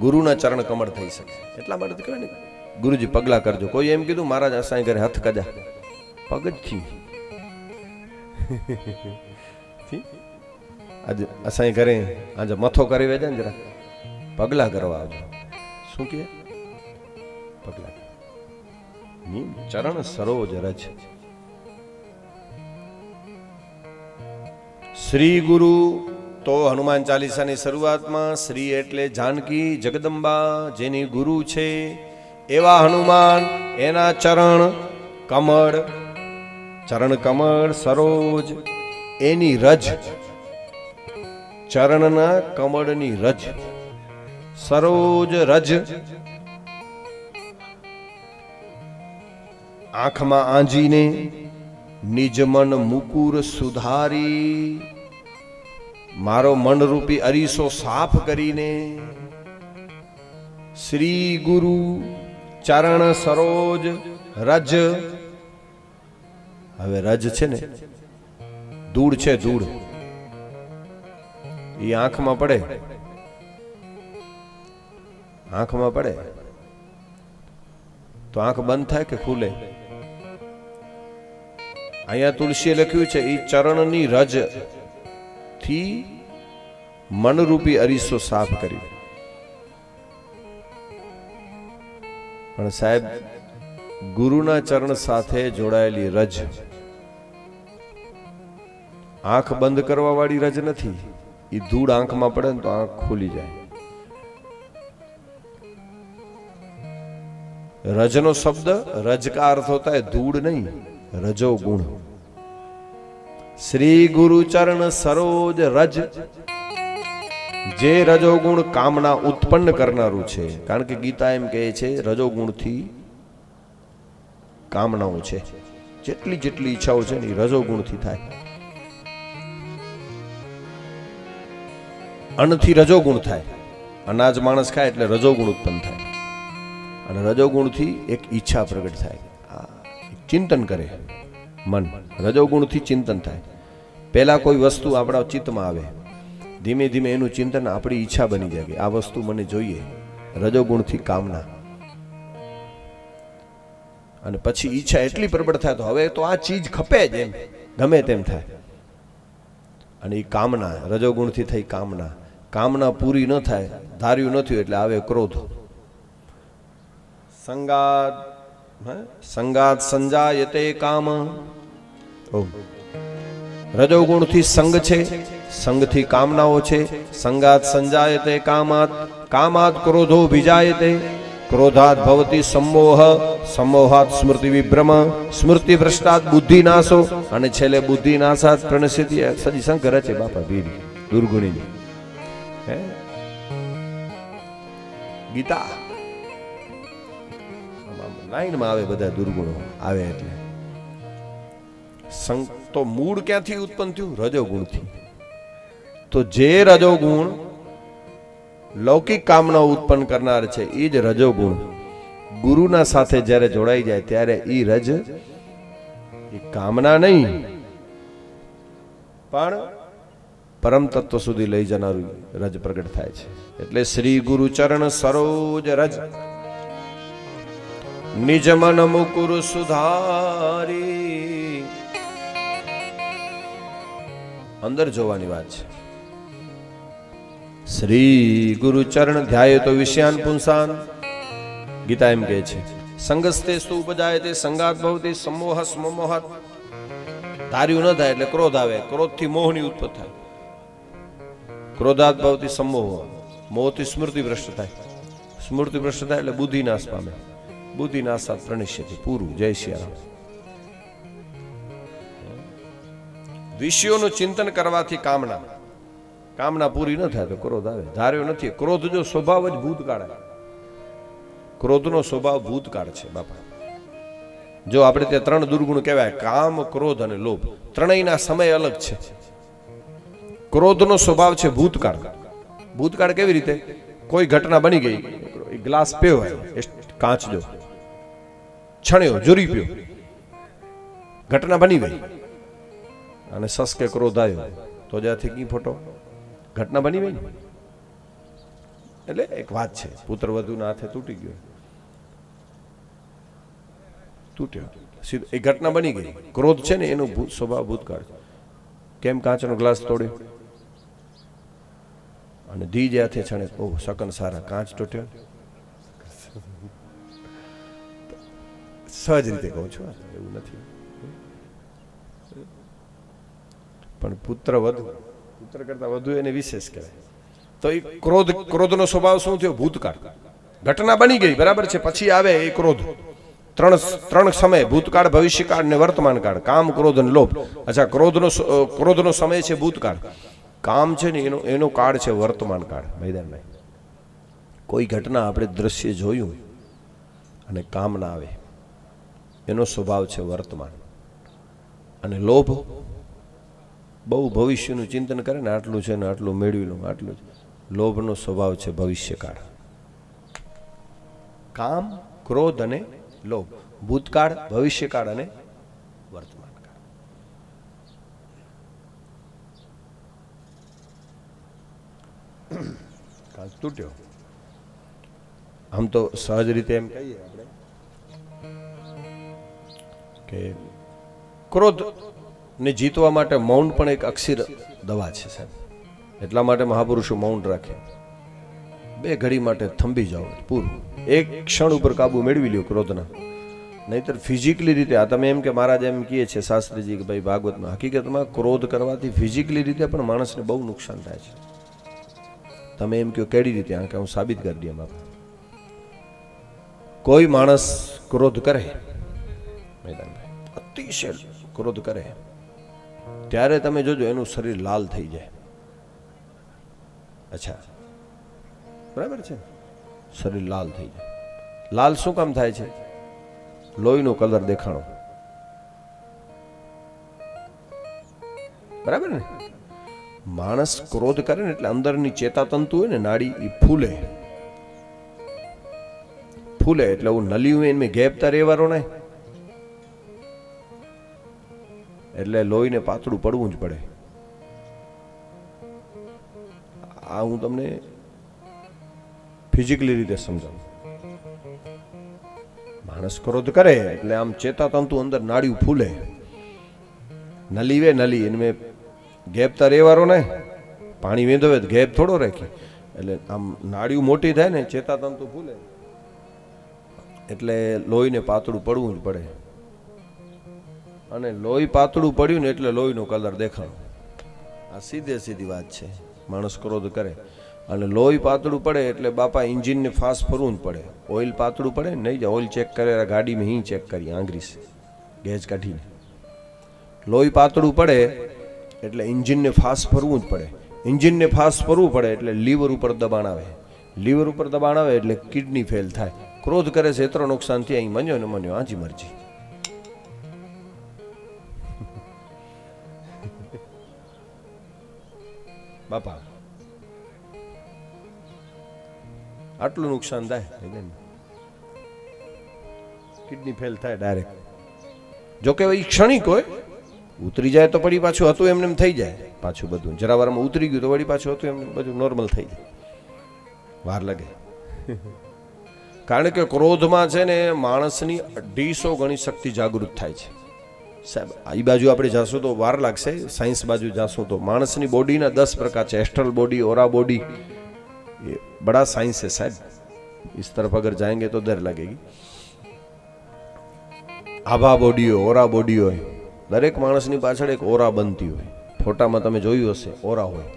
ગુરુના ચરણ કમળ થઈ શકે. એટલા માટે કહેવાય ને ગુરુજી પગલા કરજો. કોઈ એમ કીધું મહારાજ અસાઈ ઘરે હથ કજા, પગથી આજે અસાઈ ઘરે આજે મથો કરી વેજે ને જરા પગલા કરવા આવજો. શું કે પગલા ચરણ સરોજ રજ. શ્રી ગુરુ તો હનુમાન ચાલીસાની શરૂઆતમાં શ્રી એટલે જાનકી જગદંબા જેની ગુરુ છે એવા હનુમાન, એના ચરણ કમળ, ચરણ કમળ સરોજ, એની રજ, ચરણના કમળની રજ, સરોજ રજ. આંખમાં આંજીને નિજ મન મુકુર સુધારી, મારો મનરૂપી અરીસો સાફ કરીને શ્રી ગુરુ ચરણ સરોજ રજ. હવે રજ છે ને ધૂળ છે, ધૂળ એ આંખમાં પડે, આંખમાં પડે તો આંખ બંધ થાય કે ખુલે? અહીંયા તુલસીએ લખ્યું છે એ ચરણની રજ થી મનરૂપી અરીસો સાફ કરી. પણ સાહેબ ગુરુના ચરણ સાથે જોડાયેલી રજ આંખ બંધ કરવા વાળી રજ નથી. એ ધૂળ આંખમાં પડે ને તો આંખ ખુલી જાય. રજનો શબ્દ રજ કા अर्थ होता है धूड़ नहीं, रजो गुण. श्री गुरु चरण सरोज रज, જે રજોગુણ કામના ઉત્પન્ન કરનારું છે. કારણ કે ગીતા એમ કહે છે રજોગુણથી કામનાઓ છે. જેટલી જેટલી ઈચ્છાઓ છે ને એ રજોગુણથી થાય. અન્નથી રજોગુણ થાય. અનાજ માણસ ખાય એટલે રજોગુણ ઉત્પન્ન થાય. અને રજોગુણથી એક ઈચ્છા પ્રગટ થાય. ચિંતન કરે મન, રજોગુણથી ચિંતન થાય. પહેલા કોઈ વસ્તુ આપણા ચિત્તમાં આવે, ધીમે ધીમે એનું ચિંતન આપણી ઈચ્છા બની જાય કે આ વસ્તુ મને જોઈએ. રજોગુણથી કામના, અને પછી ઈચ્છા એટલી પ્રબળ થાય તો હવે તો આ ચીજ ખપે જ, એમ ગમે તેમ થાય. અને એ કામના, રજોગુણથી થઈ કામના. કામના પૂરી ન થાય, ધાર્યું ન થયું એટલે આવે ક્રોધ. સંગાત સંગાત સંજાયતે કામ. રજોગુણથી સંગ છે, સંગથી કામનાઓ છે. સંગાત સંજાયતે કામાત, કામાત ક્રોધો વિજાયતે, ક્રોધાત ભવતી સમોહ, સમોહાત સ્મૃતિ વિભ્રમ, સ્મૃતિ ભ્રષ્ટાત બુદ્ધિ નાશો, અને છેલ્લે બુદ્ધિ નાશાત પ્રણશ્યતિ. સજી શંકર છે બાપા ભીરી દુર્ગુણી. હે ગીતા લાઈનમાં આવે, બધા દુર્ગુણો આવે. એટલે તો મૂળ ક્યાંથી ઉત્પન્ન થયું? રજોગુણથી. તો જે રજોગુણ લૌકિક કામના ઉત્પન્ન કરનાર છે એ જ રજોગુણ ગુરુના સાથે જ્યારે જોડાઈ જાય ત્યારે એ રજ, એ કામના નહીં પણ પરમ તત્વ સુધી લઈ જનારું રજ પ્રગટ થાય છે. એટલે શ્રી ગુરુ ચરણ સરોજ રજ, નિજ મન મુકુર સુધારી. અંદર જોવાની વાત છે. શ્રી ગુરુ ચરણ ધ્યાય તો વિષયાન પુંસાન. ગીતા એમ કહે છે સંગસ્તે સ્તુ ઉપજાયતે સંગાત ભવતી સમોહ સ્મમોહાત. ધાર્યું ન થાય એટલે ક્રોધ આવે, ક્રોધથી મોહની ઉત્પત્તિ થાય. ક્રોધાત ભવતી સમોહ, મોહથી સ્મૃતિ ભ્રષ્ટ થાય. સ્મૃતિ ભ્રષ્ટ થાય એટલે બુદ્ધિ નાશ પામે. બુદ્ધિ નાશાત પ્રણશ્યતિ. પૂરું. જય સિયારામ. વિષયોનું ચિંતન કરવાથી કામના, કામના પૂરી ન થાય તો ક્રોધ આવે. ધાર્યો નથી. ક્રોધ જો સ્વભાવ જ ભૂતકાળ, ક્રોધનો સ્વભાવ ભૂતકાળ છે બાપા. જો આપણે ત્યાં ત્રણ દુર્ગુણ કહેવાય, કામ, ક્રોધ અને લોભ. ત્રણેયના સમય અલગ છે. ક્રોધનો સ્વભાવ છે ભૂતકાળ. ભૂતકાળ કેવી રીતે? કોઈ ઘટના બની ગઈ, ગ્લાસ પીવાય, કાચ દો, છણ્યો, જુરી પીયો, ઘટના બની ગઈ. અને સસ કે ક્રોધ આવ્યો તો જ્યાંથી કી ફોટો ઘટના બની ગઈ. એટલે એક વાત છે, પુત્ર વધુના હાથે તૂટી ગયો, તૂટ્યો, એ ઘટના બની ગઈ. ક્રોધ છે ને એનો સ્વભાવ ભૂતકાળ. કેમ કાચનો ગ્લાસ તોડ્યો અને ધી જ્યાંથી છણે, ઓહ સકન સારા, કાચ તૂટ્યો. સહજ રીતે કહું છું, એવું નથી. પણ પુત્ર વધુ, પુત્ર કરતા વધુ એને વિશેષ કહેવાય. તો એ ક્રોધનો સ્વભાવ શું થયો? ભૂતકાળ. ઘટના બની ગઈ, બરાબર છે, પછી આવે એ ક્રોધ. ત્રણ સમય, ભૂતકાળ, ભવિષ્યકાળ ને વર્તમાન કાળ. કામ, ક્રોધ અને લોભ. અચ્છા, ક્રોધનો સમય છે ભૂતકાળ. કામ છે ને એનો કાળ છે વર્તમાન કાળ. મેદાનભાઈ, કોઈ ઘટના આપણે દ્રશ્ય જોયું અને કામ ના આવે, એનો સ્વભાવ છે વર્તમાન. અને લોભ બહુ ભવિષ્યનું ચિંતન કરે ને, આટલું છે ને આટલું મેળવી લઉં, આટલું જ. લોભનો સ્વભાવ છે ભવિષ્યકાળ. કામ, ક્રોધ અને લોભ, ભૂતકાળ, ભવિષ્યકાળ અને વર્તમાન કાળ. કાળ તૂટ્યો. આમ તો સહજ રીતે એમ કહીએ આપણે કે ક્રોધ ને જીતવા માટે મૌન પણ એક અક્ષીર દવા છે સાહેબ. એટલા માટે મહાપુરુષો મૌન રાખે. બે ઘડી માટે થંભી જાઓ, પૂરું. એક ક્ષણ ઉપર કાબુ મેળવી લ્યો ક્રોધના. નહીતર ફિઝિકલી રીતે, આ તમે એમ કે મહારાજ એમ કહે છે શાસ્ત્રીજી કે ભાઈ ભાગવતમાં, હકીકતમાં ક્રોધ કરવાથી ફિઝિકલી રીતે પણ માણસને બહુ નુકસાન થાય છે. તમે એમ કહો કેડી રીતે? આ કે હું સાબિત કરી દઈએ બાપા. કોઈ માણસ ક્રોધ કરે, મેદાનભાઈ, અતિશય ક્રોધ કરે, ત્યારે તમે જોજો એનું શરીર લાલ થઈ જાય. અચ્છા, બરાબર છે, શરીર લાલ થઈ જાય. લાલ શું કામ થાય છે? લોહીનો કલર દેખાણો, બરાબર ને? માણસ ક્રોધ કરે ને એટલે અંદરની ચેતાતંતુ હોય ને, નાડી, એ ફૂલે. ફૂલે એટલે હું નલિયું એને ગેપતા રહેવાનો ને, એટલે લોહીને પાતળું પડવું જ પડે. આ હું તમને ફિઝિકલી રીતે સમજાવું. માણસ ક્રોધ કરે એટલે આમ ચેતાતંતુ અંદર નાડિયું ફૂલે, નલી વે નલી એને ગેપતા રહેવાનો ને, પાણી વેંધવે ગેપ થોડો રાખી, એટલે આમ નાડિયું મોટી થાય ને, ચેતાતંતુ ફૂલે, એટલે લોહીને પાતળું પડવું જ પડે. અને લોહી પાતળું પડ્યું ને એટલે લોહીનો કલર દેખાણો. આ સીધી વાત છે. માણસ ક્રોધ કરે અને લોહી પાતળું પડે એટલે બાપા ઇન્જિનને ફાસ્ટ ફરવું જ પડે. ઓઇલ પાતળું પડે નહીં જાય, ઓઇલ ચેક કરે ગાડીમાં અહીં ચેક કરી આંગળી ગેજ કાઢીને. લોહી પાતળું પડે એટલે ઇન્જિનને ફાસ્ટ ફરવું જ પડે. ઇન્જિનને ફાસ્ટ ફરવું પડે એટલે લીવર ઉપર દબાણ આવે. લીવર ઉપર દબાણ આવે એટલે કિડની ફેલ થાય. ક્રોધ કરે છે એટલો નુકસાન થાય. અહીં મન્યો ને મન્યો, આજી મરજી. બાપા આટલું નુકસાન થાય, કિડની ફેલ થાય ડાયરેક્ટ. જો કે એ ક્ષણિક હોય, ઉતરી જાય તો પડી પાછું હતું એમને એમ થઈ જાય. પાછું બધું જરા વારમાં ઉતરી ગયું તો વળી પાછું હતું એમને બધું નોર્મલ થઈ જાય, વાર લાગે. કારણ કે ક્રોધમાં છે ને માણસની 250 ગણી શક્તિ જાગૃત થાય છે સાહેબ. આ બાજુ આપણે જાશું તો વાર લાગશે, સાયન્સ બાજુ જાશું તો માણસની બોડીના 10 પ્રકાર છે. એસ્ટ્રલ બોડી, ઓરા બોડી, ये बड़ा साइंस है साहब. इस तरफ अगर जाएंगे तो डर लगेगी. आभा બોડી હોય, ઓરા બોડી હોય. દરેક માણસની પાછળ એક ઓરા બનતી હોય. ફોટામાં તમે જોયું હશે, ઓરા હોય.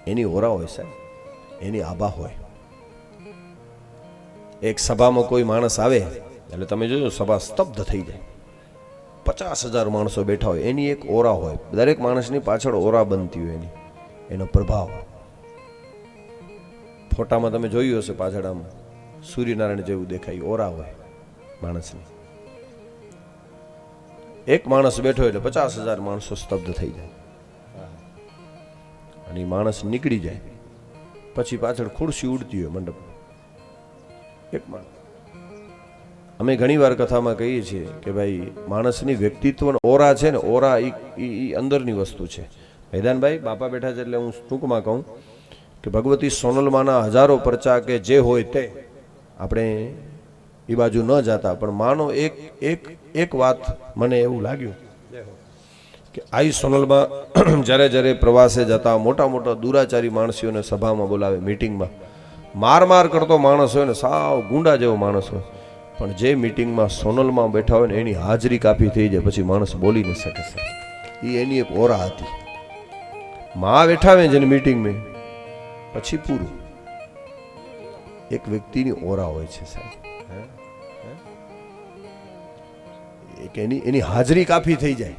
એની ઓરા હોય સાહેબ, એની આભા હોય. એક સભામાં કોઈ માણસ આવે એટલે તમે જોજો સભા સ્તબ્ધ થઈ જાય. 50,000 માણસો બેઠા હોય, એની એક ઓરા હોય. દરેક માણસની પાછળ ઓરા બનતી હોય, એનો પ્રભાવ. ફોટામાં તમે જોયું હશે, પાછળ આમ સૂર્યનારાયણ જેવું દેખાય, ઓરા હોય માણસની. એક માણસ બેઠો એટલે 50,000 માણસો સ્તબ્ધ થઈ જાય. અને એ માણસ નીકળી જાય પછી પાછળ ખુરશી ઉડતી હોય મંડપ. એક માણસ અમે ઘણી વાર કથામાં કહીએ છીએ કે ભાઈ માણસની વ્યક્તિત્વ ઓરા છે ને, ઓરા એ અંદરની વસ્તુ છે. મેદાનભાઈ બાપા બેઠા છે એટલે હું ટૂંકમાં કહું કે ભગવતી સોનલમાના હજારો પરચા કે જે હોય તે આપણે એ બાજુ ન જતા, પણ માનો એક વાત મને એવું લાગ્યું કે આઈ સોનલમાં જ્યારે જ્યારે પ્રવાસે જતા મોટા મોટા દુરાચારી માણસીઓને સભામાં બોલાવે, મિટિંગમાં માર કરતો માણસ હોય ને, સાવ ગુંડા જેવો માણસ હોય, પણ જે મિટિંગમાં સોનલમાં બેઠા હોય ને એની હાજરી કાપી થઈ જાય, પછી માણસ બોલી ન શકે. એ એની એક ઓરા હતી. માં બેઠા હોય જેની મિટિંગમાં પછી પૂરું. એક વ્યક્તિની ઓરા હોય છે સાહેબ, એક એની હાજરી કાફી થઈ જાય.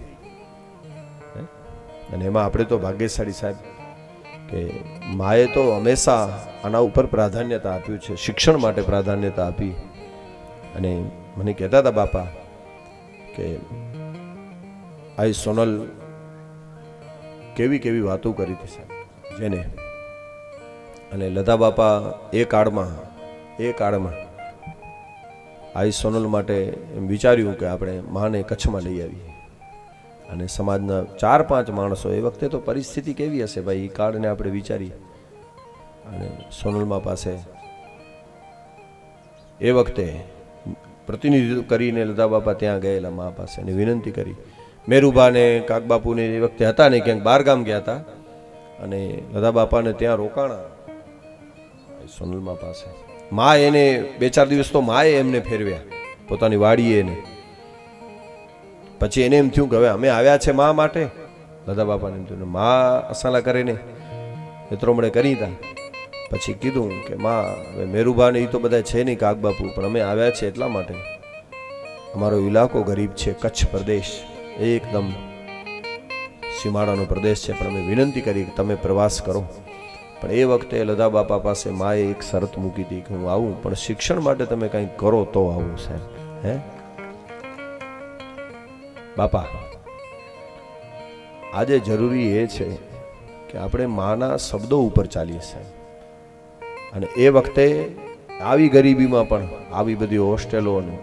અને એમાં આપણે તો ભાગ્યશાળી સાહેબ કે માએ તો હંમેશા આના ઉપર પ્રાધાન્યતા આપ્યું છે, શિક્ષણ માટે પ્રાધાન્યતા આપી. અને મને કહેતા હતા બાપા કે આ સોનલ કેવી વાતો કરી હતી સાહેબ જેને. અને લતા બાપા એ કાળમાં આ સોનલ માટે એમ વિચાર્યું કે આપણે માને કચ્છમાં લઈ આવીએ. અને સમાજના 4-5 માણસો, એ વખતે તો પરિસ્થિતિ કેવી હશે ભાઈ, એ કાળને આપણે વિચારીએ. અને સોનલમા પાસે એ વખતે પ્રતિનિધિત્વ કરીને લતા બાપા ત્યાં ગયેલા મા પાસે અને વિનંતી કરી. મેરુબાને કાકબાપુને એ વખતે હતા ને, ક્યાંક બહારગામ ગયા હતા, અને લતા બાપાને ત્યાં રોકાણા સોનલમા પાસે. મા એને 2-4 દિવસ તો માએ એમને ફેરવ્યા પોતાની વાડીએ એને. પછી એને એમ થયું કે હવે અમે આવ્યા છે મા માટે. લતા બાપાને એમ થયું મા અસાલા કરે ને મિત્રોમણે કરી હતા. પછી કીધું કે મા હવે મેરુબાને એ તો બધા છે નહીં કાકબાપુ, પણ અમે આવ્યા છે એટલા માટે, અમારો ઇલાકો ગરીબ છે, કચ્છ પ્રદેશ એકદમ સીમાડાનો પ્રદેશ છે, પણ અમે વિનંતી કરી કે તમે પ્રવાસ કરો. પણ એ વખતે લતા બાપા પાસે માએ એક શરત મૂકી હતી કે હું આવું, પણ શિક્ષણ માટે તમે કંઈક કરો તો આવું સાહેબ. હે બાપા, આજે જરૂરી એ છે કે આપણે માના શબ્દો ઉપર ચાલીએ સાહેબ. અને એ વખતે આવી ગરીબીમાં પણ આવી બધી હોસ્ટેલો અને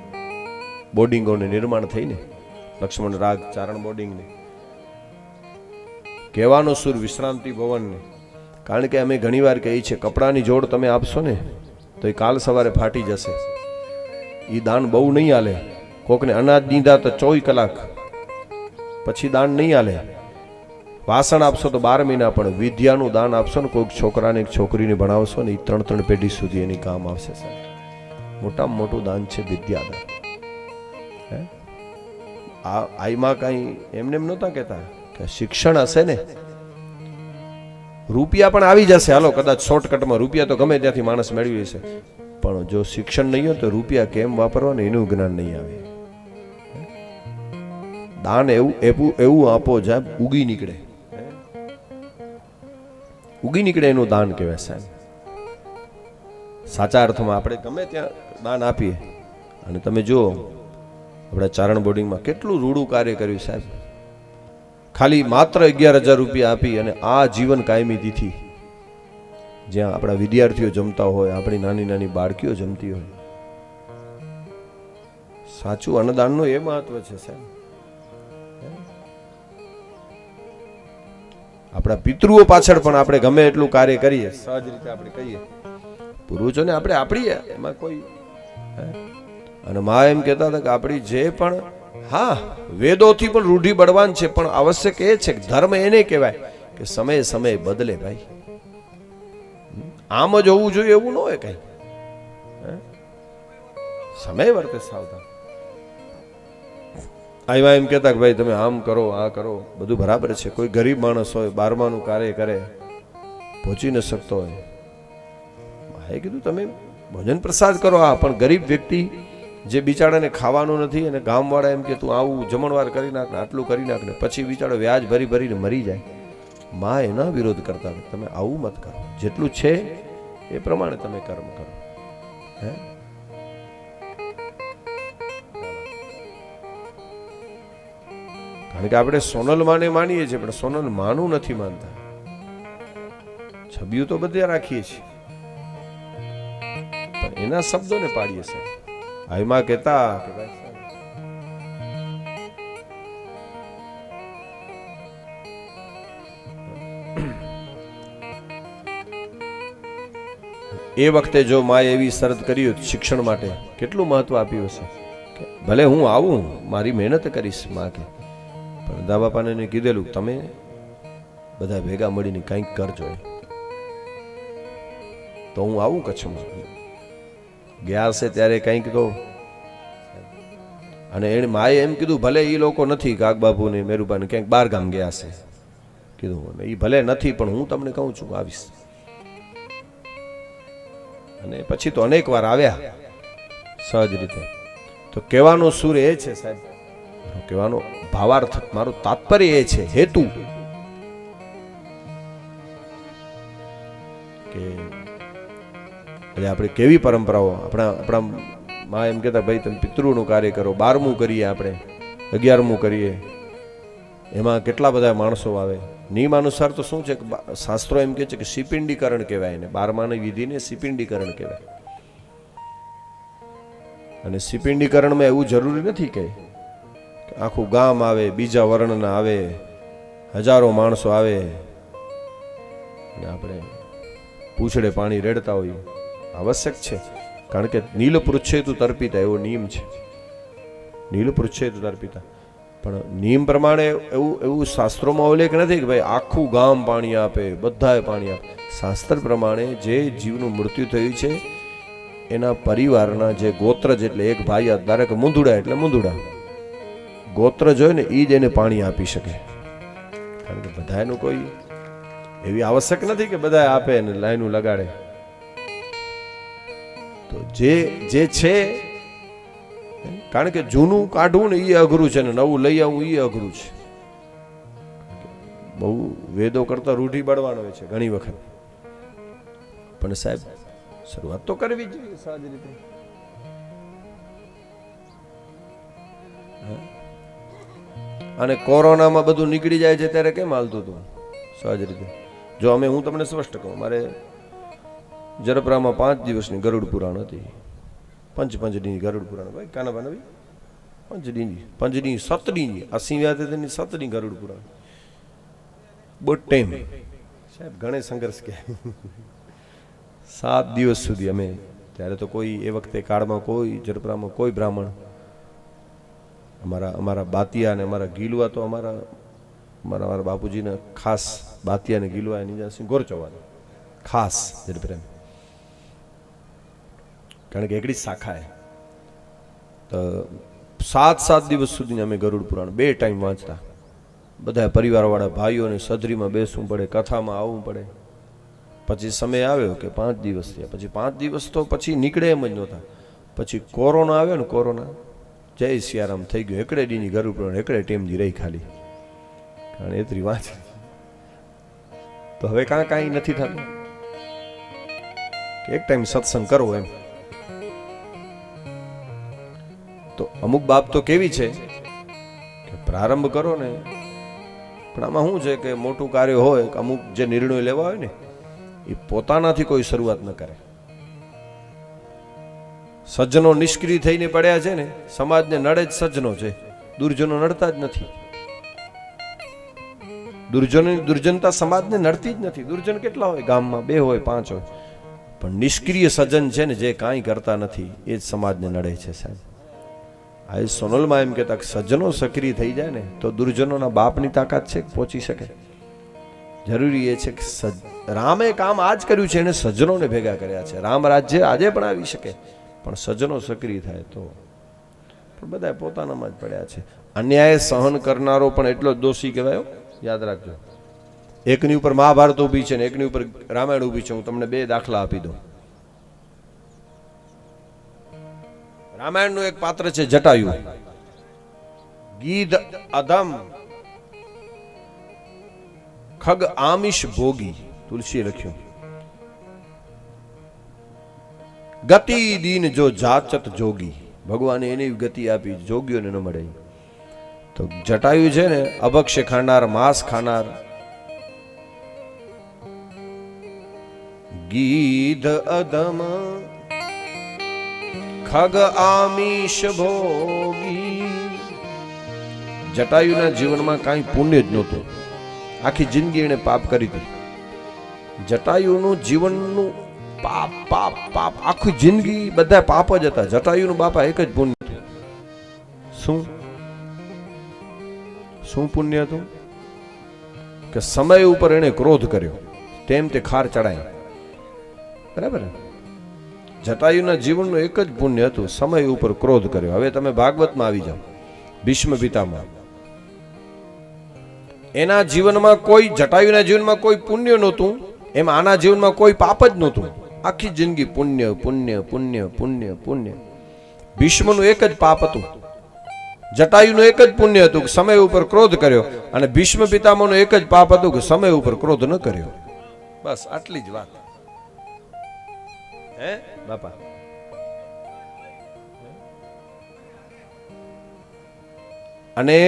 બોર્ડિંગોને નિર્માણ થઈને, લક્ષ્મણ રાગ ચારણ બોર્ડિંગને, કહેવાનો સુર વિશ્રાંતિ ભવનને. કારણ કે અમે ઘણીવાર કહીએ છીએ કપડાની જોડ તમે આપશો ને તો એ કાલ સવારે ફાટી જશે. એ દાન બહુ નહીં હાલે. કોકને અનાજ દીધા તો 24 કલાક પછી દાન નહીં હાલે. વાસણ આપશો તો 12 મહિના, પણ વિદ્યાનું દાન આપશો ને, કોઈક છોકરાને એક છોકરીને ભણાવશો ને, એ 3 પેઢી સુધી એની કામ આવશે સાહેબ. મોટામાં મોટું દાન છે વિદ્યાદાન. આઈમાં કાંઈ એમને એમ નહોતા કહેતા કે શિક્ષણ હશે ને રૂપિયા પણ આવી જશે. હાલો કદાચ શોર્ટકટમાં રૂપિયા તો ગમે ત્યાંથી માણસ મેળવી લેશે, પણ જો શિક્ષણ નહીં હોય તો રૂપિયા કેમ વાપરવા ને એનું જ્ઞાન નહીં આવે. દાન એવું આપો સાહેબ ઉગી નીકળે એનું દાન કહેવાય સાહેબ. સાચા અર્થમાં આપણે ગમે ત્યાં દાન આપીએ. અને તમે જુઓ આપણા ચારણ બોર્ડિંગમાં કેટલું રૂડું કાર્ય કર્યું સાહેબ. ખાલી માત્ર 11,000 રૂપિયા આપી અને આ જીવન કાયમી તિથિ, જ્યાં આપણા વિદ્યાર્થીઓ જમતા હોય, આપણી નાની નાની બાળકીઓ જમતી હોય. સાચું અન્નદાનનું એ મહત્વ છે સાહેબ. આપણા પિતૃઓ પાછળ પણ આપણે ગમે એટલું કાર્ય કરીએ, સહજ રીતે આપણે કહીએ પૂર્વજોને આપણે આપણી એમાં કોઈ. અને મા એમ કહેતા હતા કે આપણી જે પણ, હા વેદોથી પણ રૂઢિ બળવાન છે, પણ આવશ્યક એ છે કે ધર્મ એને કહેવાય કે સમય બદલે ભાઈ. આમ જ હોવું જોઈએ એવું ન હોય કઈ. સમય વર્તે સાવધાન. આવ્યા એમ કહેતા કે ભાઈ તમે આમ કરો, આ કરો, બધું બરાબર છે. કોઈ ગરીબ માણસ હોય, 12માનું કાર્ય કરે, પહોંચી ન શકતો હોય, માએ કીધું તમે ભોજન પ્રસાદ કરો. આ પણ ગરીબ વ્યક્તિ જે બિચારાને ખાવાનું નથી, અને ગામવાળા એમ કે તું આવું જમણવાર કરી નાખ ને, આટલું કરી નાખ ને, પછી બિચારો વ્યાજ ભરીને મરી જાય. મા એના વિરોધ કરતા તમે આવું મત કરો, જેટલું છે એ પ્રમાણે તમે કર્મ કરો. હે કારણ કે આપણે સોનલમાને માનીએ છીએ, પણ સોનલમાનું નથી માનતા. છબીઓ તો બધે રાખીએ છીએ, પણ એના શબ્દોને પાડીએ સાહેબ. એમાં કહેતા કે ભાઈ એ વખતે જો માએ એવી શરત કરી હોત શિક્ષણ માટે, કેટલું મહત્વ આપ્યું હશે કે ભલે હું આવું, મારી મહેનત કરીશ માં કે, પણ દાબાપાને એને કીધેલું તમે બધા ભેગા મળીને કંઈક કરજો, તો હું આવું કચ્છમાં. ગયા હશે ત્યારે કંઈક તો. અને એને માએ એમ કીધું ભલે એ લોકો નથી કાગબાપુ ને મેરુબાને ક્યાંક બાર ગામ ગયા હશે, કીધું એ ભલે નથી પણ હું તમને કહું છું આવીશ. અને પછી તો અનેક વાર આવ્યા સહજ રીતે. તો કહેવાનો સૂર એ છે સાહેબ, કહેવાનો ભાવાર્થ, મારું તાત્પર્ય એ છે, હેતુ કે આપણે કેવી પરંપરાઓ, આપણા માં એમ કહેતા ભાઈ તમે પિતૃનું કાર્ય કરો, 12મું કરીએ આપણે, 11મું કરીએ, એમાં કેટલા બધા માણસો આવે. નિયમાનુસાર તો શું છે કે શાસ્ત્રો એમ કહે છે કે શિપિંડીકરણ કહેવાય એને, 12માની વિધિને શિપિંડીકરણ કહેવાય. અને શિપિંડીકરણમાં એવું જરૂરી નથી કે આખું ગામ આવે, બીજા વર્ણના આવે, હજારો માણસો આવે અને આપણે પૂછડે પાણી રેડતા હોઈએ. આવશ્યક છે, કારણ કે નીલ પૃચ્છેતુ તર્પિતા એવો નિયમ છે, નીલ પૃચ્છેતુ તર્પિતા. પણ નિયમ પ્રમાણે એવું શાસ્ત્રોમાં ઉલ્લેખ નથી કે ભાઈ આખું ગામ પાણી આપે, બધાએ પાણી આપે. શાસ્ત્ર પ્રમાણે જે જીવનું મૃત્યુ થયું છે એના પરિવારના જે ગોત્ર, એટલે એક ભાઈ ધારે કે મુંદુડા એટલે મુંદુડા ગોત્ર જોઈએ ને એ જ એને પાણી આપી શકે. કારણ કે બધાનું કોઈ એવી આવશ્યક નથી કે બધા આપે ને લાઈનું લગાડે. તો જે છે, કારણ કે જૂનું કાઢવું ને એ અઘરું છે ને નવું લઈ આવવું એ અઘરું છે. બહુ વેદો કરતા રૂઢી બળવાનો હોય છે ઘણી વખત. પણ સાહેબ શરૂઆત તો કરવી જોઈએ સહજ રીતે. અને કોરોનામાં બધું નીકળી જાય છે ત્યારે કેમ હાલતું હતું સહજ રીતે? જો હું તમને સ્પષ્ટ કહું, મારે જરપરામાં 5 દિવસની ગરુડ પુરાણ હતી. પંચની ગરુડ પુરાણ ભાઈ કાનાબા ભાઈ પંચની 7ની 80 7ની ગરુડ પુરાણ. બહુ ટાઈમ સાહેબ, ઘણે સંઘર્ષ કે 7 દિવસ સુધી અમે, ત્યારે તો કોઈ એ વખતે કાળમાં કોઈ જરપરામાં કોઈ બ્રાહ્મણ, અમારા બાતિયા ને અમારા ગીલવા તો અમારા બાપુજીના ખાસ બાતિયા ને ગીલવા એની ગોરચવા ખાસ જરપરા, કારણ કે એકડી શાખા હે. તો 7 દિવસ સુધી અમે ગરુડ પુરાણ 2 ટાઈમ વાંચતા. બધા પરિવારવાળા ભાઈઓને સદરીમાં બેસવું પડે, કથામાં આવવું પડે. પછી સમય આવ્યો કે 5 દિવસ થયા. પછી 5 દિવસ તો પછી નીકળે એમ જ નહોતા. પછી કોરોના આવ્યો ને, કોરોના જય સિયારામ થઈ ગયો. એકડે દીની ગરુડ પુરાણ એકડે ટેમજી રહી ખાલી, કારણ એટલી વાંચ. તો હવે કાંઈ નથી થતું કે એક ટાઈમ સત્સંગ કરવો એમ. તો અમુક બાબ તો કેવી છે કે પ્રારંભ કરો ને, પણ આમાં શું છે કે મોટું કાર્ય હોય, અમુક જે નિર્ણય લેવા હોય ને એ પોતાનાથી કોઈ શરૂઆત ન કરે. સજ્જનો નિષ્ક્રિય થઈને પડ્યા છે ને, સમાજને નડે જ સજ્જનો છે, દુર્જનો નડતા જ નથી. દુર્જનતા સમાજને નડતી જ નથી. દુર્જન કેટલા હોય ગામમાં? 2 હોય 5 હોય, પણ નિષ્ક્રિય સજ્જન છે ને જે કાંઈ કરતા નથી એ જ સમાજને નડે છે સાહેબ. આ સોનલમાં એમ કહેતા કે સજ્જનો સક્રિય થઈ જાય ને તો દુર્જનોના બાપની તાકાત છે પહોંચી શકે. જરૂરી એ છે કે રામે કામ આજ કર્યું છે, એને સજ્જનોને ભેગા કર્યા છે. રામ રાજ્ય આજે પણ આવી શકે, પણ સજ્જનો સક્રિય થાય તો. પણ બધા પોતાનામાં જ પડ્યા છે. અન્યાય સહન કરનારો પણ એટલો જ દોષી કહેવાયો, યાદ રાખજો. એકની ઉપર મહાભારત ઊભી છે ને એકની ઉપર રામાયણ ઊભી છે. હું તમને 2 દાખલા આપી દઉં. રામાયણનું એક પાત્ર છે જટાયુ. ગીધ અધમ ખગ આમિષ ભોગી, તુલસીએ લખ્યું. ગતિ દીન જો જાચત જોગી, ભગવાને એની ગતિ આપી, જોગીઓને ન મળે. તો જટાયુ છે ને અભક્ષ્ય ખાનાર, માંસ ખાનાર. ગીધ અધમ ખગ આમીશ ભોગી. જટાયુના જીવનમાં કાંઈ પુણ્ય જ નહોતું. આખી જિંદગી એને પાપ કરી હતી. જટાયુનું જીવનનું પાપ પાપ પાપ આખી જિંદગી બધા પાપ જ હતા. જટાયુનું બાપા એક જ પુણ્ય હતું. શું પુણ્ય હતું? કે સમય ઉપર એને ક્રોધ કર્યો, તેમ તે ખાર ચડાય. બરાબર. જટાયુના જીવનનું એક જ પુણ્ય હતું, સમય ઉપર ક્રોધ કર્યો. હવે તમે ભાગવતમાં આવી જાઓ, ભીષ્મ પિતામહ. એના જીવનમાં કોઈ, જટાયુના જીવનમાં કોઈ પુણ્ય નહોતું, એમ આના જીવનમાં કોઈ પાપ જ નહોતું. આખી જિંદગી પુણ્ય પુણ્ય પુણ્ય પુણ્ય પુણ્ય. ભીષ્મનું એક જ પાપ હતું, જટાયુનું એક જ પુણ્ય હતું કે સમય ઉપર ક્રોધ કર્યો, અને ભીષ્મ પિતામહનું એક જ પાપ હતું કે સમય ઉપર ક્રોધ ન કર્યો. બસ આટલી જ વાત. હે બાપા? અને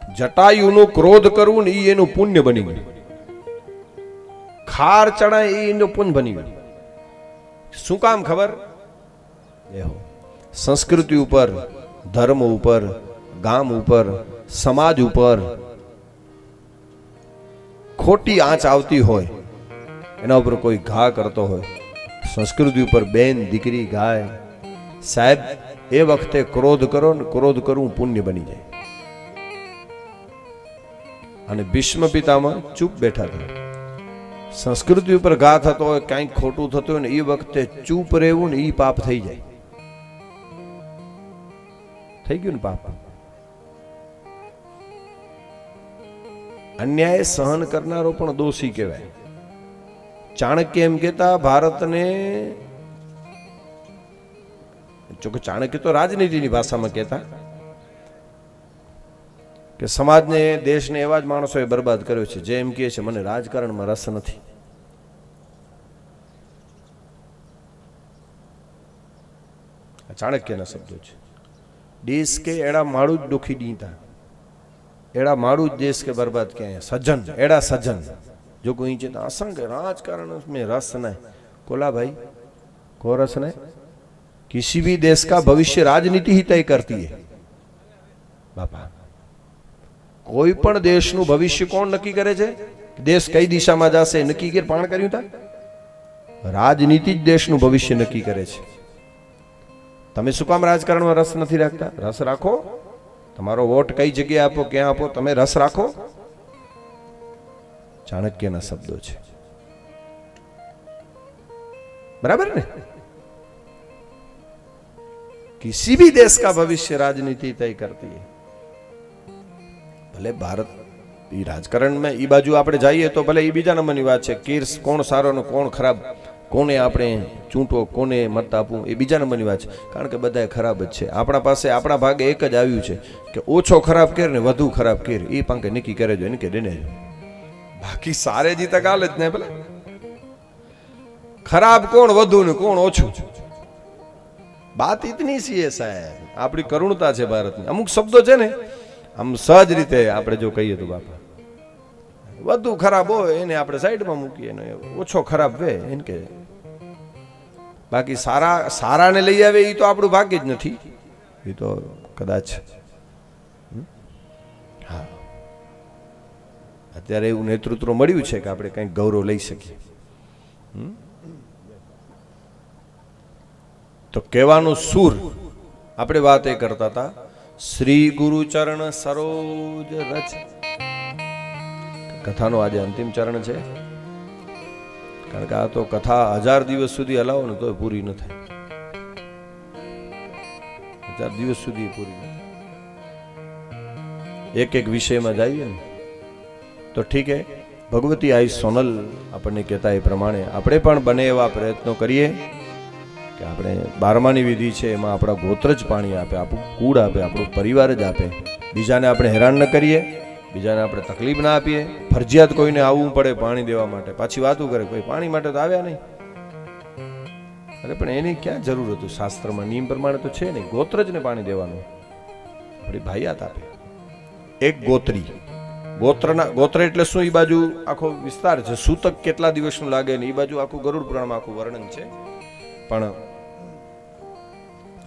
જટાયુનું ક્રોધ કરવું ને એ એનું પુણ્ય બની ગયું. ખાર ચડાય એ એનું પુણ્ય બની ગયું. શું કામ ખબર? સંસ્કૃતિ ઉપર, ધર્મ ઉપર, ગામ ઉપર, સમાજ ઉપર ખોટી આંચ આવતી હોય, એના ઉપર કોઈ ઘા કરતો હોય, સંસ્કૃતિ ઉપર બેન દીકરી ગાય, સાહેબ એ વખતે ક્રોધ કરો ને ક્રોધ કરવું પુણ્ય બની જાય. અને ભીષ્મ પિતામહ ચૂપ બેઠા હતા. સંસ્કૃતિ ઉપર ઘા થતો હોય, કંઈક ખોટું થતું હોય ને એ વખતે ચૂપ રહેવું ને એ પાપ થઈ જાય. થઈ ગયું ને પાપ. અન્યાય સહન કરનારો પણ દોષી કહેવાય. ચાણક્ય એમ કહેતા ભારતને, જોકે ચાણક્ય તો રાજનીતિની ભાષામાં કહેતા કે સમાજને, દેશને એવા જ માણસોએ બરબાદ કર્યો છે જે એમ કહે છે મને રાજકારણમાં રસ નથી. ચાણક્યના શબ્દો છે. દેશ કે એડા માળું જ દુખી દીતા, એડા માળું જ દેશ કે બરબાદ ક્યાં સજ્જન, એડા સજ્જન जो कोई चेता असंग राजकारण में रस नहीं. कोला भाई को रस नहीं. किसी भी देश का भविष्य राजनीति ही तय करती है बापा. कोई पण देशનું ભવિષ્ય કોણ નક્કી કરે છે? દેશ કઈ દિશામાં જશે નક્કી કે પાણ કર્યું તા? રાજનીતિ જ દેશનું ભવિષ્ય નક્કી કરે છે. તમે શું કામ રાજકારણમાં રસ નથી રાખતા? રસ રાખો. તમારો વોટ કઈ જગ્યાએ આપો, ક્યાં આપો, તમે રસ રાખો. ચાણક્યના શબ્દો છે. बराबर ने? किसी भी देश का भविष्य राजनीति तय करती है. भले भारत राजकारण में ई बाजू આપણે જઈએ તો ભલે ઈ બીજા નંબરની વાત છે. કેસ કોણ સારો ને કોણ ખરાબ, કોને આપણે ચૂંટો, કોને મત આપવું, એ બીજા નંબરની વાત છે. કારણ કે બધા ખરાબ જ છે. આપણા પાસે આપણા ભાગે એક જ આવ્યું છે કે ઓછો ખરાબ કેર ને વધુ ખરાબ કેર. એ પાંકે નક્કી કરે જો એને કે દેને. બાકી સારે જી તક હાલ જ ને ભલે. ખરાબ કોણ વધુ ને કોણ ઓછું. बात इतनी सी है साहब. આપણી કરુણતા છે ભારતની. અમુક શબ્દો છે ને આમ સહજ રીતે આપણે જો કહીએ તો બાપા, વધુ ખરાબ હોય એને આપણે સાઈડમાં મૂકીએ ને ઓછો ખરાબ વે એને કે. બાકી સારાને લઈ આવે એ તો આપણું ભાગ્ય જ નથી. એ તો કદાચ હા અત્યારે એવું નેતૃત્વ મળ્યું છે કે આપણે કંઈક ગૌરવ લઈ શકીએ. તો કહેવાનું સુર આપણે વાત એ કરતા હતા, શ્રી ગુરુ ચરણ સરોજ રચ. કથાનો આજે અંતિમ ચરણ છે. કારણ કે આ તો કથા 1000 દિવસ સુધી હલાવો ને તો પૂરી ન થાય. 1000 દિવસ સુધી પૂરી ન થાય. એક એક વિષયમાં જઈએ ને તો ઠીક હે. ભગવતી આઈ સોનલ આપણને કહેતા એ પ્રમાણે આપણે પણ બને એવા પ્રયત્નો કરીએ કે આપણે 12માની વિધિ છે એમાં આપણા ગોત્ર જ પાણી આપે, આપણું કુળ આપે, આપણો પરિવાર જ આપે. બીજાને આપણે હેરાન ન કરીએ, બીજાને આપણે તકલીફ ના આપીએ. ફરજિયાત કોઈને આવવું પડે પાણી દેવા માટે, પાછી વાતું કરે કોઈ પાણી માટે તો આવ્યા નહીં. અરે પણ એની ક્યાં જરૂર હતું? શાસ્ત્રમાં નિયમ પ્રમાણે તો છે નહીં. ગોત્ર જ ને પાણી દેવાનું. આપણી ભાઈયાત આપે. એક ગોત્રી, ગોત્ર એટલે શું? એ બાજુ આખો વિસ્તાર છે. સૂતક કેટલા દિવસનું લાગે ને એ બાજુ આખું ગરુડ પુરાણમાં આખું વર્ણન છે. પણ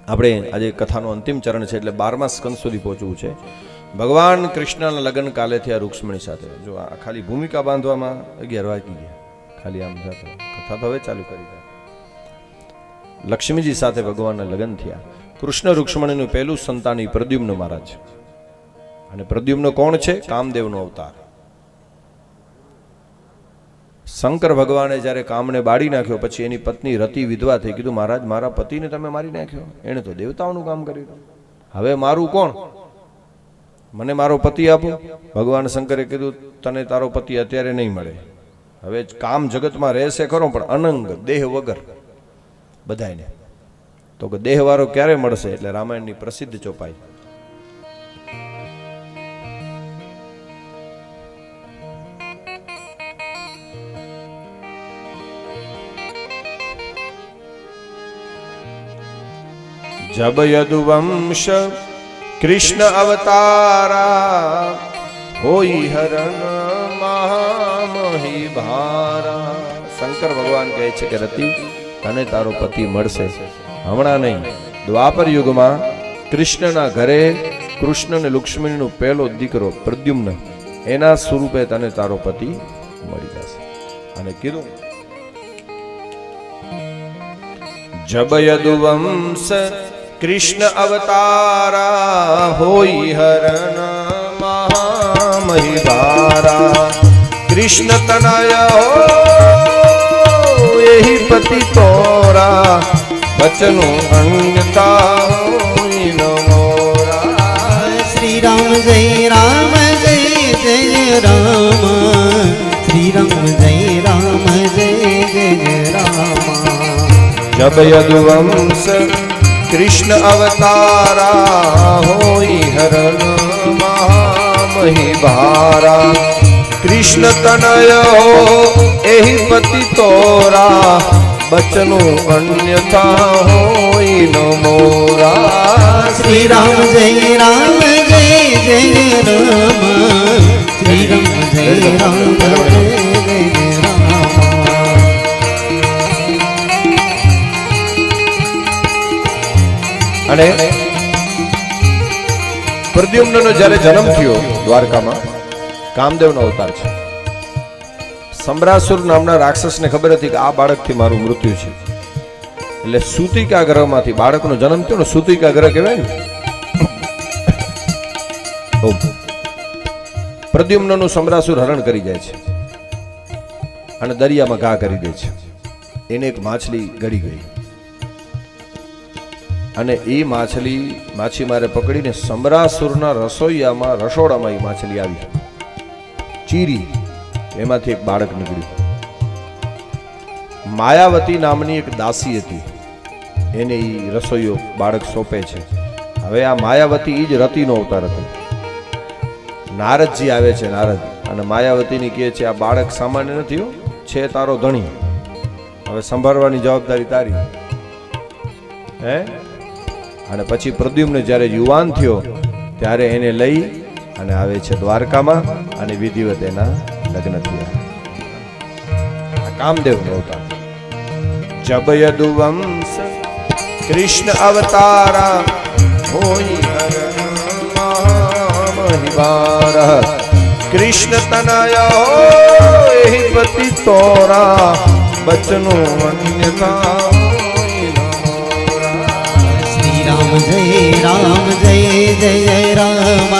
આપણે આજે કથાનો અંતિમ ચરણ છે એટલે 12મા સ્કંદ સુધી પહોંચવું છે. ભગવાન કૃષ્ણના લગ્ન કાલે થયા રૂક્ષ્મણી સાથે. જો આ ખાલી ભૂમિકા બાંધવામાં 11 વાગી ગયા, ખાલી આમ કથા તો હવે ચાલુ કરી દે. લક્ષ્મીજી સાથે ભગવાનના લગ્ન થયા. કૃષ્ણ રૂક્ષ્મણીનું પહેલું સંતાન પ્રદ્યુમ્ન મહારાજ. અને પ્રદ્યુમ્ન કોણ છે? કામદેવનો અવતાર. શંકર ભગવાને જ્યારે કામને બાળી નાખ્યો પછી એની પત્ની રતિ વિધવા થઈ. કીધું મહારાજ મારા પતિને તમે મારી નાખ્યો, એણે તો દેવતાઓનું કામ કર્યું, હવે મારું કોણ? મને મારો પતિ આપો. ભગવાન શંકરે કીધું તને તારો પતિ અત્યારે નહીં મળે, હવે કામ જગતમાં રહેશે ખરો પણ અનંગ દેહ વગર બધાને. તો કે દેહવાળો ક્યારે મળશે? એટલે રામાયણની પ્રસિદ્ધ ચોપાઈ. जब यदुवंश कृष्ण अवतारा होई हरण महामही भारा. શંકર ભગવાન કહે છે કે રતિ તને તારો પતિ મળશે, હમણાં નહીં, દ્વાપર યુગમાં કૃષ્ણના ઘરે કૃષ્ણ અને લક્ષ્મણીનો પહેલો દીકરો પ્રદ્યુમ્ન, એના સ્વરૂપે તને તારો પતિ મળી જશે. અને કીધું જબ યદુવંશ कृष्ण अवतारा होई हरण महामहिभारा. कृष्ण तनय हो यही पति तोरा, वचनो अन्यता होई न मोरा. श्री राम जय राम जय जय राम, श्री राम जय राम जय जय राम. जब यदुवंश कृष्ण अवतारा होई हरण महामहिभारा. कृष्ण तनय हो एहि पति तोरा, बचनो अन्यथा होई न मोरा. श्री राम जय राम जय जय राम, श्री राम जय राम जय जय राम. અને પ્રદ્યુમ્નનો જ્યારે જન્મ થયો દ્વારકામાં, કામદેવનો અવતાર છે. સંબરાસુર નામના રાક્ષસને ખબર હતી કે આ બાળકથી મારું મૃત્યુ છે, એટલે સૂતિકા ગ્રહમાંથી બાળકનો જન્મ થયો ને, સૂતિકા ગ્રહ કહેવાય ને. પ્રદ્યુમ્નનું સંબરાસુર હરણ કરી જાય છે અને દરિયામાં ઘા કરી દે છે. એને એક માછલી ગળી ગઈ અને એ માછીમારે પકડીને સંબરાસુરના રસોડામાં એ માછલી આવી ચીરી, એમાંથી એક બાળક નીકળ્યું. માયાવતી નામની એક દાસી હતી, એને એ રસોઈયો બાળક સોંપે છે. હવે આ માયાવતી એ જ રતિનો અવતાર હતો. નારદજી આવે છે, નારદ, અને માયાવતીની કહે છે આ બાળક સામાન્ય નથી, છે તારો ધણી, હવે સંભાળવાની જવાબદારી તારી. હે? અને પછી પ્રદ્યુમ્ન જ્યારે યુવાન થયો ત્યારે એને લઈ અને આવે છે દ્વારકામાં અને વિધિવત એના લગ્ન થયા. કામદેવનો અવતાર. જબ યદુવંશ કૃષ્ણ અવતારા હોઈ હરણ મહામહિભારા. કૃષ્ણ તનય એહિ પતિ તોરા, બચનો અન્યતા. राम जय जय राम,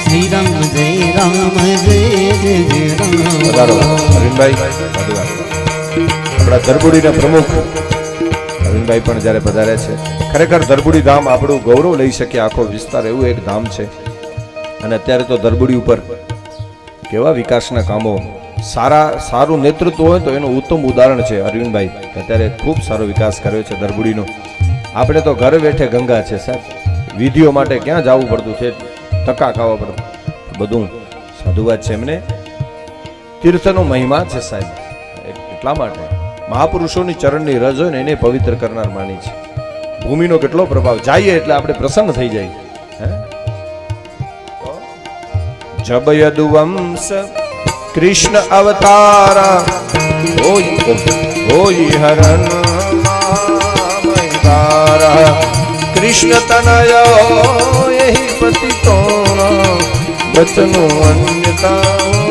श्री राम जय जय जय राम. અરવિંદભાઈ આપણા ધરબુડીના પ્રમુખ અરવિંદભાઈ પણ જ્યારે પધાર્યા છે. ખરેખર ધરબુડી ધામ આપણું ગૌરવ લઈ શકે આખો વિસ્તાર, એવું એક ધામ છે. અને અત્યારે તો ધરબુડી ઉપર કેવા વિકાસના કામો, સારું નેતૃત્વ હોય તો એનું ઉત્તમ ઉદાહરણ છે અરવિંદભાઈ. અત્યારે ખૂબ સારો વિકાસ કર્યો છે ધરબુડીનો. આપણે તો ઘરે બેઠે ગંગા છે સાહેબ, વિધિઓ માટે ક્યાં જવું પડતું છે, ટકા ખાવા પડતું, બધું સાધુવાદ છે. એમને તીર્થનો મહિમા છે સાહેબ, એટલા માટે મહાપુરુષોની ચરણની રજ હોય ને એને પવિત્ર કરનાર માની છે. ભૂમિનો કેટલો પ્રભાવ, જઈએ એટલે આપણે પ્રસન્ન થઈ જાય. જબ યદુવંશ કૃષ્ણ અવતારા હોઈ હરણ મહિભારા. કૃષ્ણ તનય એહી પતિતોણ બચનું અન્યતા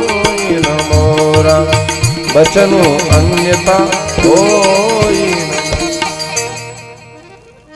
હોય ન મોરા બચનું અન્યતા હોય